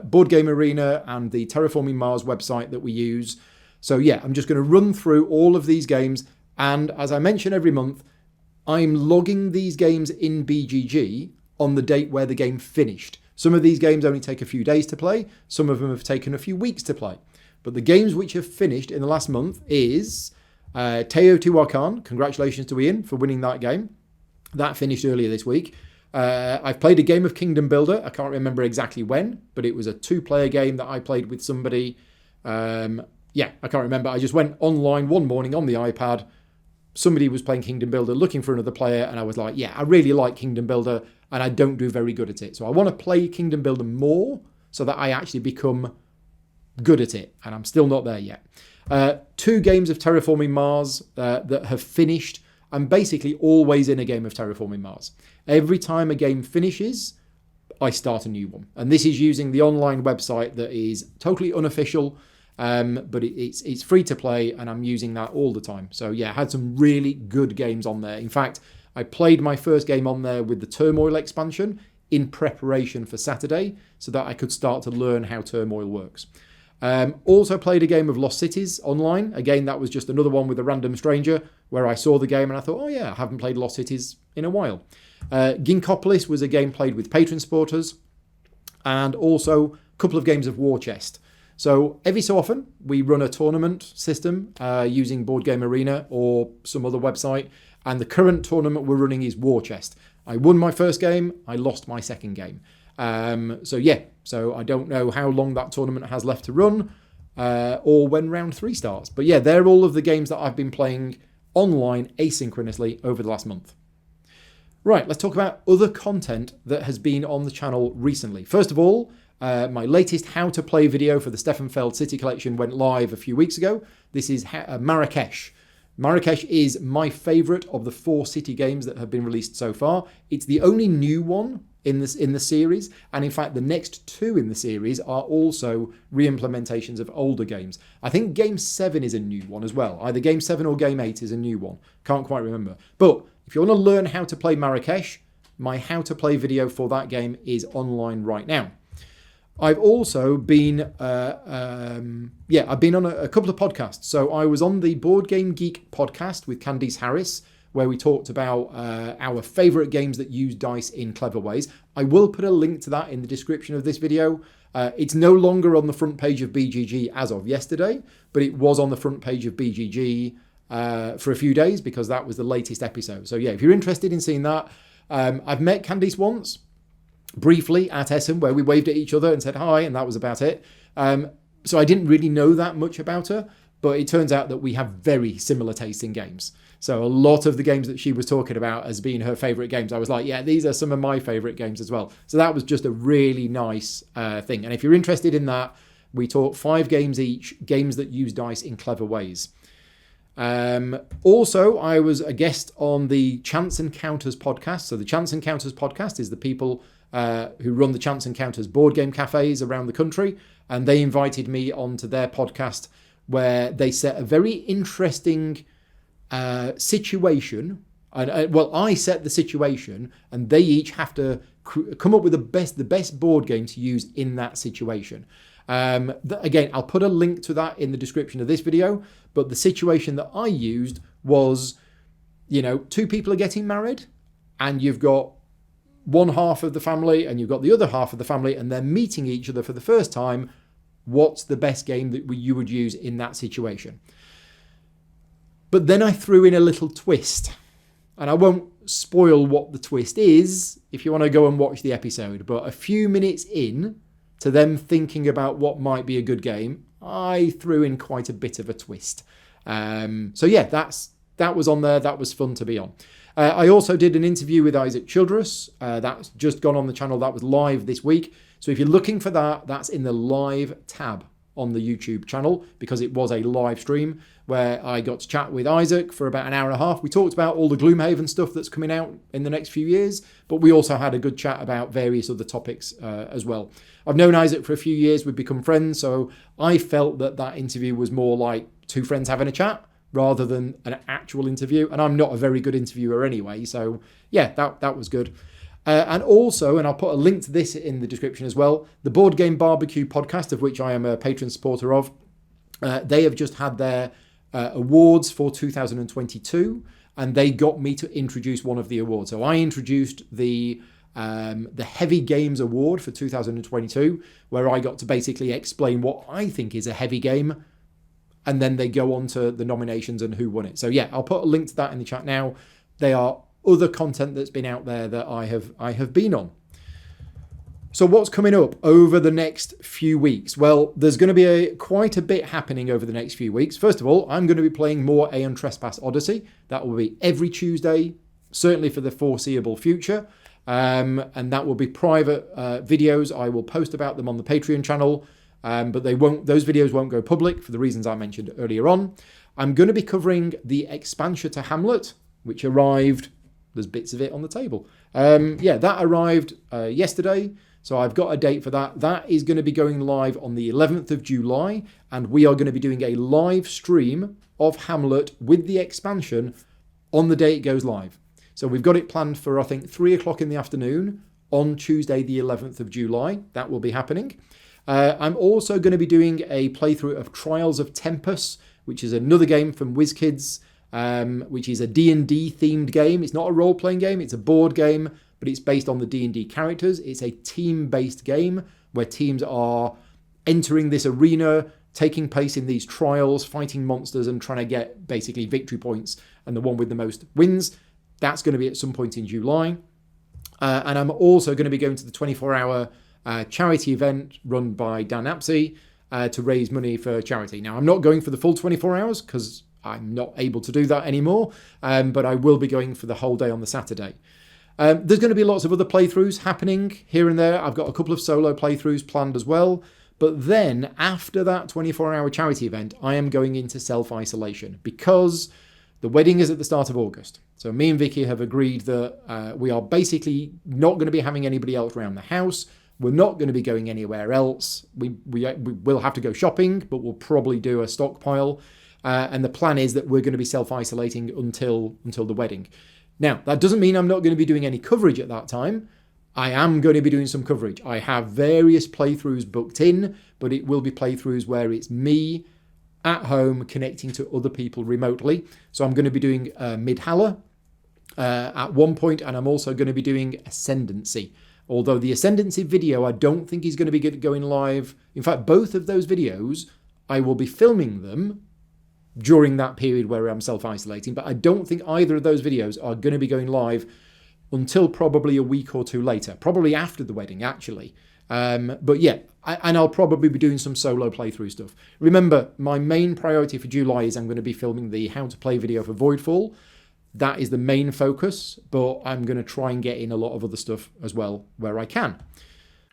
Board Game Arena and the Terraforming Mars website that we use. So yeah, I'm just going to run through all of these games. And as I mention every month, I'm logging these games in BGG on the date where the game finished. Some of these games only take a few days to play. Some of them have taken a few weeks to play. But the games which have finished in the last month is Teotihuacan. Congratulations to Ian for winning that game. That finished earlier this week. I've played a game of Kingdom Builder. I can't remember exactly when, but it was a 2-player game that I played with somebody. Yeah, I can't remember. I just went online one morning on the iPad. Somebody was playing Kingdom Builder looking for another player, and I was like, yeah, I really like Kingdom Builder, and I don't do very good at it. So I want to play Kingdom Builder more so that I actually become good at it, and I'm still not there yet. 2 games of Terraforming Mars that have finished. I'm basically always in a game of Terraforming Mars. Every time a game finishes, I start a new one. And this is using the online website that is totally unofficial, but it's free to play, and I'm using that all the time. So yeah, I had some really good games on there. In fact, I played my first game on there with the Turmoil expansion in preparation for Saturday so that I could start to learn how Turmoil works. Also played a game of Lost Cities online. Again, that was just another one with a random stranger where I saw the game and I thought, oh yeah, I haven't played Lost Cities in a while. Ginkgopolis was a game played with patron supporters, and also a couple of games of War Chest. So every so often we run a tournament system using Board Game Arena or some other website, and the current tournament we're running is War Chest. I won my first game, I lost my second game. So I don't know how long that tournament has left to run or when round 3 starts. But yeah, they're all of the games that I've been playing online asynchronously over the last month. Right, let's talk about other content that has been on the channel recently. First of all, my latest How to Play video for the Steffenfeld City Collection went live a few weeks ago. This is Marrakesh. Marrakesh is my favourite of the 4 city games that have been released so far. It's the only new one in the series, and in fact the next 2 in the series are also re-implementations of older games. I think Game 7 is a new one as well. Either Game 7 or Game 8 is a new one. Can't quite remember. But if you want to learn how to play Marrakesh, my How to Play video for that game is online right now. I've also been, I've been on a couple of podcasts. So I was on the Board Game Geek podcast with Candice Harris, where we talked about our favourite games that use dice in clever ways. I will put a link to that in the description of this video. It's no longer on the front page of BGG as of yesterday, but it was on the front page of BGG for a few days because that was the latest episode. So yeah, if you're interested in seeing that, I've met Candice once, briefly at Essen, where we waved at each other and said hi, and that was about it. So I didn't really know that much about her, but it turns out that we have very similar tastes in games. So a lot of the games that she was talking about as being her favourite games, I was like, yeah, these are some of my favourite games as well. So that was just a really nice thing. And if you're interested in that, we talk 5 games each, games that use dice in clever ways. Also, I was a guest on the Chance Encounters podcast. So the Chance Encounters podcast is the people who run the Chance Encounters board game cafes around the country. And they invited me onto their podcast where they set a very interesting situation. And I set the situation, and they each have to come up with the best board game to use in that situation. Again, I'll put a link to that in the description of this video, but the situation that I used was, 2 people are getting married, and you've got one half of the family and you've got the other half of the family, and they're meeting each other for the first time. What's the best game that you would use in that situation? But then I threw in a little twist, and I won't spoil what the twist is if you want to go and watch the episode, but a few minutes in to them thinking about what might be a good game, I threw in quite a bit of a twist. So yeah, that was on there. That was fun to be on. I also did an interview with Isaac Childress. That's just gone on the channel. That was live this week. So if you're looking for that, that's in the live tab on the YouTube channel, because it was a live stream where I got to chat with Isaac for about an hour and a half. We talked about all the Gloomhaven stuff that's coming out in the next few years, but we also had a good chat about various other topics as well. I've known Isaac for a few years. We've become friends, so I felt that interview was more like 2 friends having a chat rather than an actual interview, and I'm not a very good interviewer anyway, so yeah, that was good. And also, and I'll put a link to this in the description as well, the Board Game Barbecue podcast, of which I am a patron supporter of, they have just had their awards for 2022, and they got me to introduce one of the awards. So I introduced the Heavy Games Award for 2022, where I got to basically explain what I think is a heavy game, and then they go on to the nominations and who won it. So yeah, I'll put a link to that in the chat now. They are other content that's been out there that I have been on. So what's coming up over the next few weeks? Well, there's going to be quite a bit happening over the next few weeks. First of all, I'm going to be playing more Aeon Trespass Odyssey. That will be every Tuesday, certainly for the foreseeable future. And that will be private videos. I will post about them on the Patreon channel, but those videos won't go public for the reasons I mentioned earlier on. I'm going to be covering the expansion to Hamlet, which arrived. There's bits of it on the table. That arrived yesterday. So I've got a date for that. That is going to be going live on the 11th of July. And we are going to be doing a live stream of Hamlet with the expansion on the day it goes live. So we've got it planned for, I think, 3 o'clock in the afternoon on Tuesday, the 11th of July. That will be happening. I'm also going to be doing a playthrough of Trials of Tempest, which is another game from WizKids, which is a D&D themed game. It's not a role-playing game, it's a board game, but it's based on the D&D characters. It's a team-based game where teams are entering this arena, taking place in these trials, fighting monsters and trying to get basically victory points, and the one with the most wins. That's going to be at some point in July. And I'm also going to be going to the 24-hour charity event run by Dan Apsey to raise money for charity. Now, I'm not going for the full 24 hours because I'm not able to do that anymore, but I will be going for the whole day on the Saturday. There's going to be lots of other playthroughs happening here and there. I've got a couple of solo playthroughs planned as well. But then, after that 24-hour charity event, I am going into self-isolation because the wedding is at the start of August. So me and Vicky have agreed that we are basically not going to be having anybody else around the house. We're not going to be going anywhere else. We will have to go shopping, but we'll probably do a stockpile. And the plan is that we're going to be self-isolating until the wedding. Now, that doesn't mean I'm not going to be doing any coverage at that time. I am going to be doing some coverage. I have various playthroughs booked in, but it will be playthroughs where it's me at home connecting to other people remotely. So I'm going to be doing Midhalla at one point, and I'm also going to be doing Ascendancy. Although the Ascendancy video I don't think is going to be going live. In fact, both of those videos, I will be filming them during that period where I'm self-isolating, but I don't think either of those videos are going to be going live until probably a week or two later, probably after the wedding, actually. But yeah, and I'll probably be doing some solo playthrough stuff. Remember, my main priority for July is I'm going to be filming the how to play video for Voidfall. That is the main focus, but I'm going to try and get in a lot of other stuff as well where I can.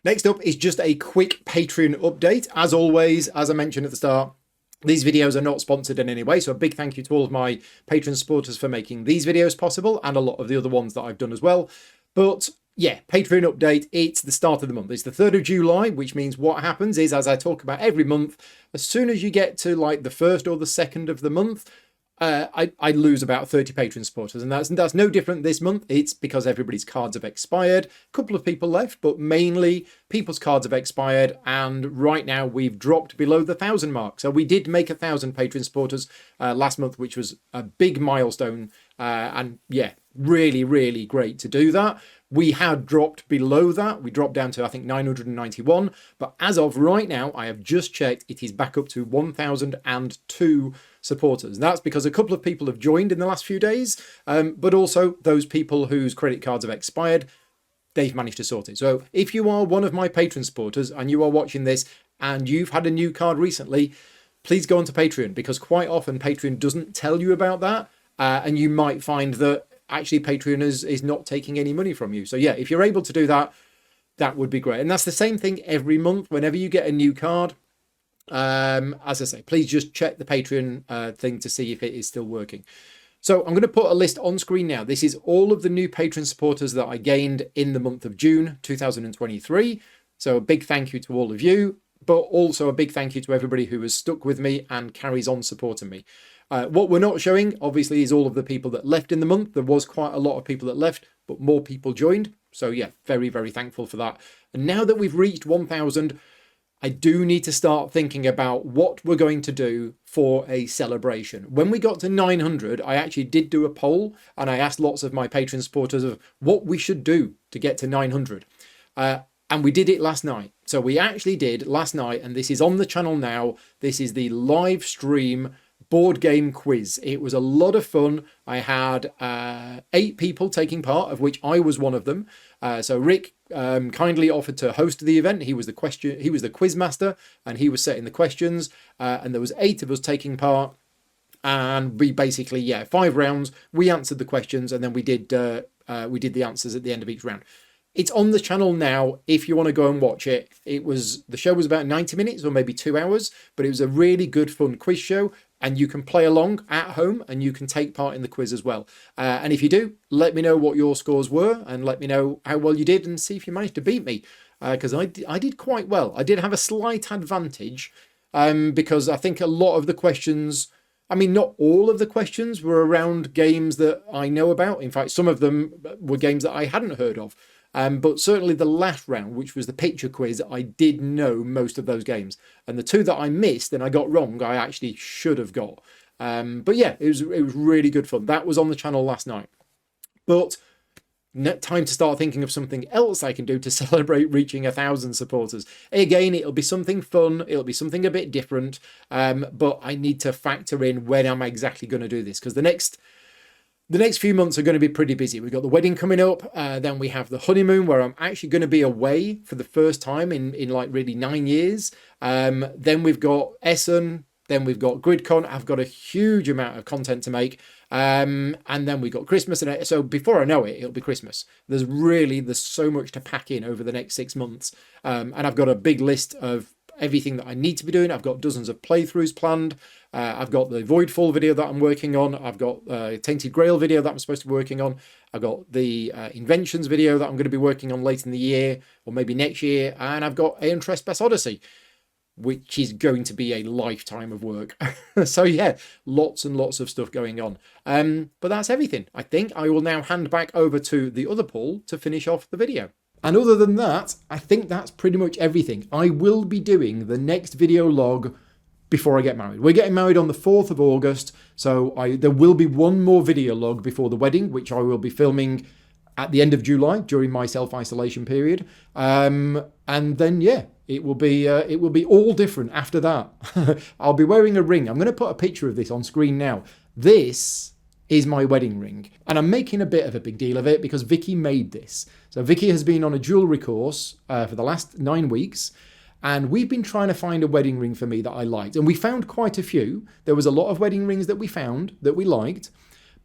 Next up is just a quick Patreon update. As always, as I mentioned at the start, these videos are not sponsored in any way, so a big thank you to all of my Patreon supporters for making these videos possible, and a lot of the other ones that I've done as well. But yeah, Patreon update, it's the start of the month. It's the 3rd of July, which means what happens is, as I talk about every month, as soon as you get to like the 1st or the 2nd of the month, I lose about 30 Patreon supporters, and that's no different this month. It's because everybody's cards have expired. A couple of people left, but mainly people's cards have expired, and right now we've dropped below the 1,000 mark. So we did make 1,000 Patreon supporters last month, which was a big milestone, and yeah, really, really great to do that. We had dropped below that. We dropped down to, I think, 991. But as of right now, I have just checked, it is back up to 1,002 supporters. And that's because a couple of people have joined in the last few days, but also those people whose credit cards have expired, they've managed to sort it. So if you are one of my Patreon supporters and you are watching this and you've had a new card recently, please go onto Patreon, because quite often Patreon doesn't tell you about that. And you might find that actually Patreon is not taking any money from you. So yeah, if you're able to do that, that would be great. And that's the same thing every month. Whenever you get a new card, as I say, please just check the Patreon thing to see if it is still working. So I'm going to put a list on screen now. This is all of the new Patreon supporters that I gained in the month of June 2023. So a big thank you to all of you, but also a big thank you to everybody who has stuck with me and carries on supporting me. What we're not showing, obviously, is all of the people that left in the month. There was quite a lot of people that left, but more people joined. So yeah, very, very thankful for that. And now that we've reached 1,000, I do need to start thinking about what we're going to do for a celebration. When we got to 900, I actually did do a poll, and I asked lots of my Patreon supporters of what we should do to get to 900. And we did it last night. So we actually did last night, and this is on the channel now. This is the live stream board game quiz. It was a lot of fun. I had 8 people taking part, of which I was one of them. So Rick kindly offered to host the event. He was the quiz master, and he was setting the questions. And there was 8 of us taking part. And we basically, 5 rounds. We answered the questions, and then we did the answers at the end of each round. It's on the channel now if you want to go and watch it. The show was about 90 minutes or maybe 2 hours, but it was a really good, fun quiz show. And you can play along at home, and you can take part in the quiz as well. And if you do, let me know what your scores were, and let me know how well you did, and see if you managed to beat me. Because I did quite well. I did have a slight advantage, because I think a lot of the questions, I mean, not all of the questions were around games that I know about. In fact, some of them were games that I hadn't heard of. But certainly the last round, which was the picture quiz, I did know most of those games. And the 2 that I missed and I got wrong, I actually should have got. But yeah, it was really good fun. That was on the channel last night. But time to start thinking of something else I can do to celebrate reaching 1,000 supporters. Again, it'll be something fun. It'll be something a bit different. But I need to factor in when I'm exactly going to do this, because the next few months are going to be pretty busy. We've got the wedding coming up. Then we have the honeymoon, where I'm actually going to be away for the first time in like really 9 years. Then we've got Essen. Then we've got GridCon. I've got a huge amount of content to make. And then we've got Christmas. And so before I know it, it'll be Christmas. There's so much to pack in over the next 6 months. And I've got a big list of everything that I need to be doing. I've got dozens of playthroughs planned. I've got the Voidfall video that I'm working on. I've got Tainted Grail video that I'm supposed to be working on. I've got the Inventions video that I'm going to be working on late in the year, or maybe next year. And I've got Aeon Trespass Odyssey, which is going to be a lifetime of work. So yeah, lots and lots of stuff going on. But that's everything. I think I will now hand back over to the other Paul to finish off the video. And other than that, I think that's pretty much everything. I will be doing the next video log before I get married. We're getting married on the 4th of August, so there will be one more video log before the wedding, which I will be filming at the end of July during my self-isolation period. And then, yeah, it will be all different after that. I'll be wearing a ring. I'm going to put a picture of this on screen now. This is my wedding ring. And I'm making a bit of a big deal of it because Vicky made this. So Vicky has been on a jewellery course for the last 9 weeks, and we've been trying to find a wedding ring for me that I liked. And we found quite a few. There was a lot of wedding rings that we found that we liked.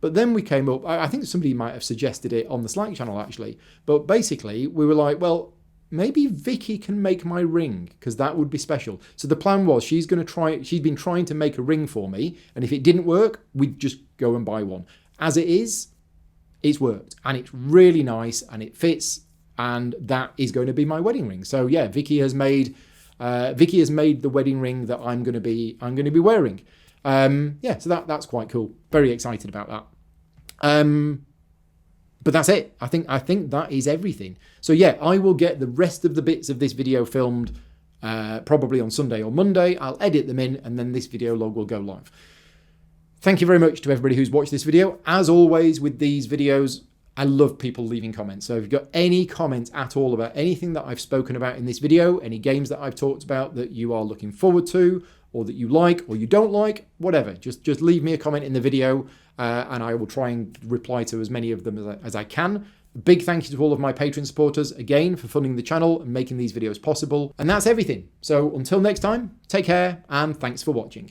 But then we came up, I think somebody might have suggested it on the Slack channel actually. But basically we were like, well, maybe Vicky can make my ring because that would be special. So the plan was she's been trying to make a ring for me. And if it didn't work, we'd just go and buy one. As it is, it's worked and it's really nice and it fits. And that is going to be my wedding ring. So yeah, Vicky has made the wedding ring that I'm going to be wearing. Yeah, so that's quite cool. Very excited about that. But that's it. I think that is everything. So yeah, I will get the rest of the bits of this video filmed probably on Sunday or Monday. I'll edit them in and then this video log will go live. Thank you very much to everybody who's watched this video. As always with these videos, I love people leaving comments. So if you've got any comments at all about anything that I've spoken about in this video, any games that I've talked about that you are looking forward to, or that you like or you don't like, whatever, just leave me a comment in the video and I will try and reply to as many of them as I can. Big thank you to all of my Patreon supporters again for funding the channel and making these videos possible. And that's everything. So until next time, take care and thanks for watching.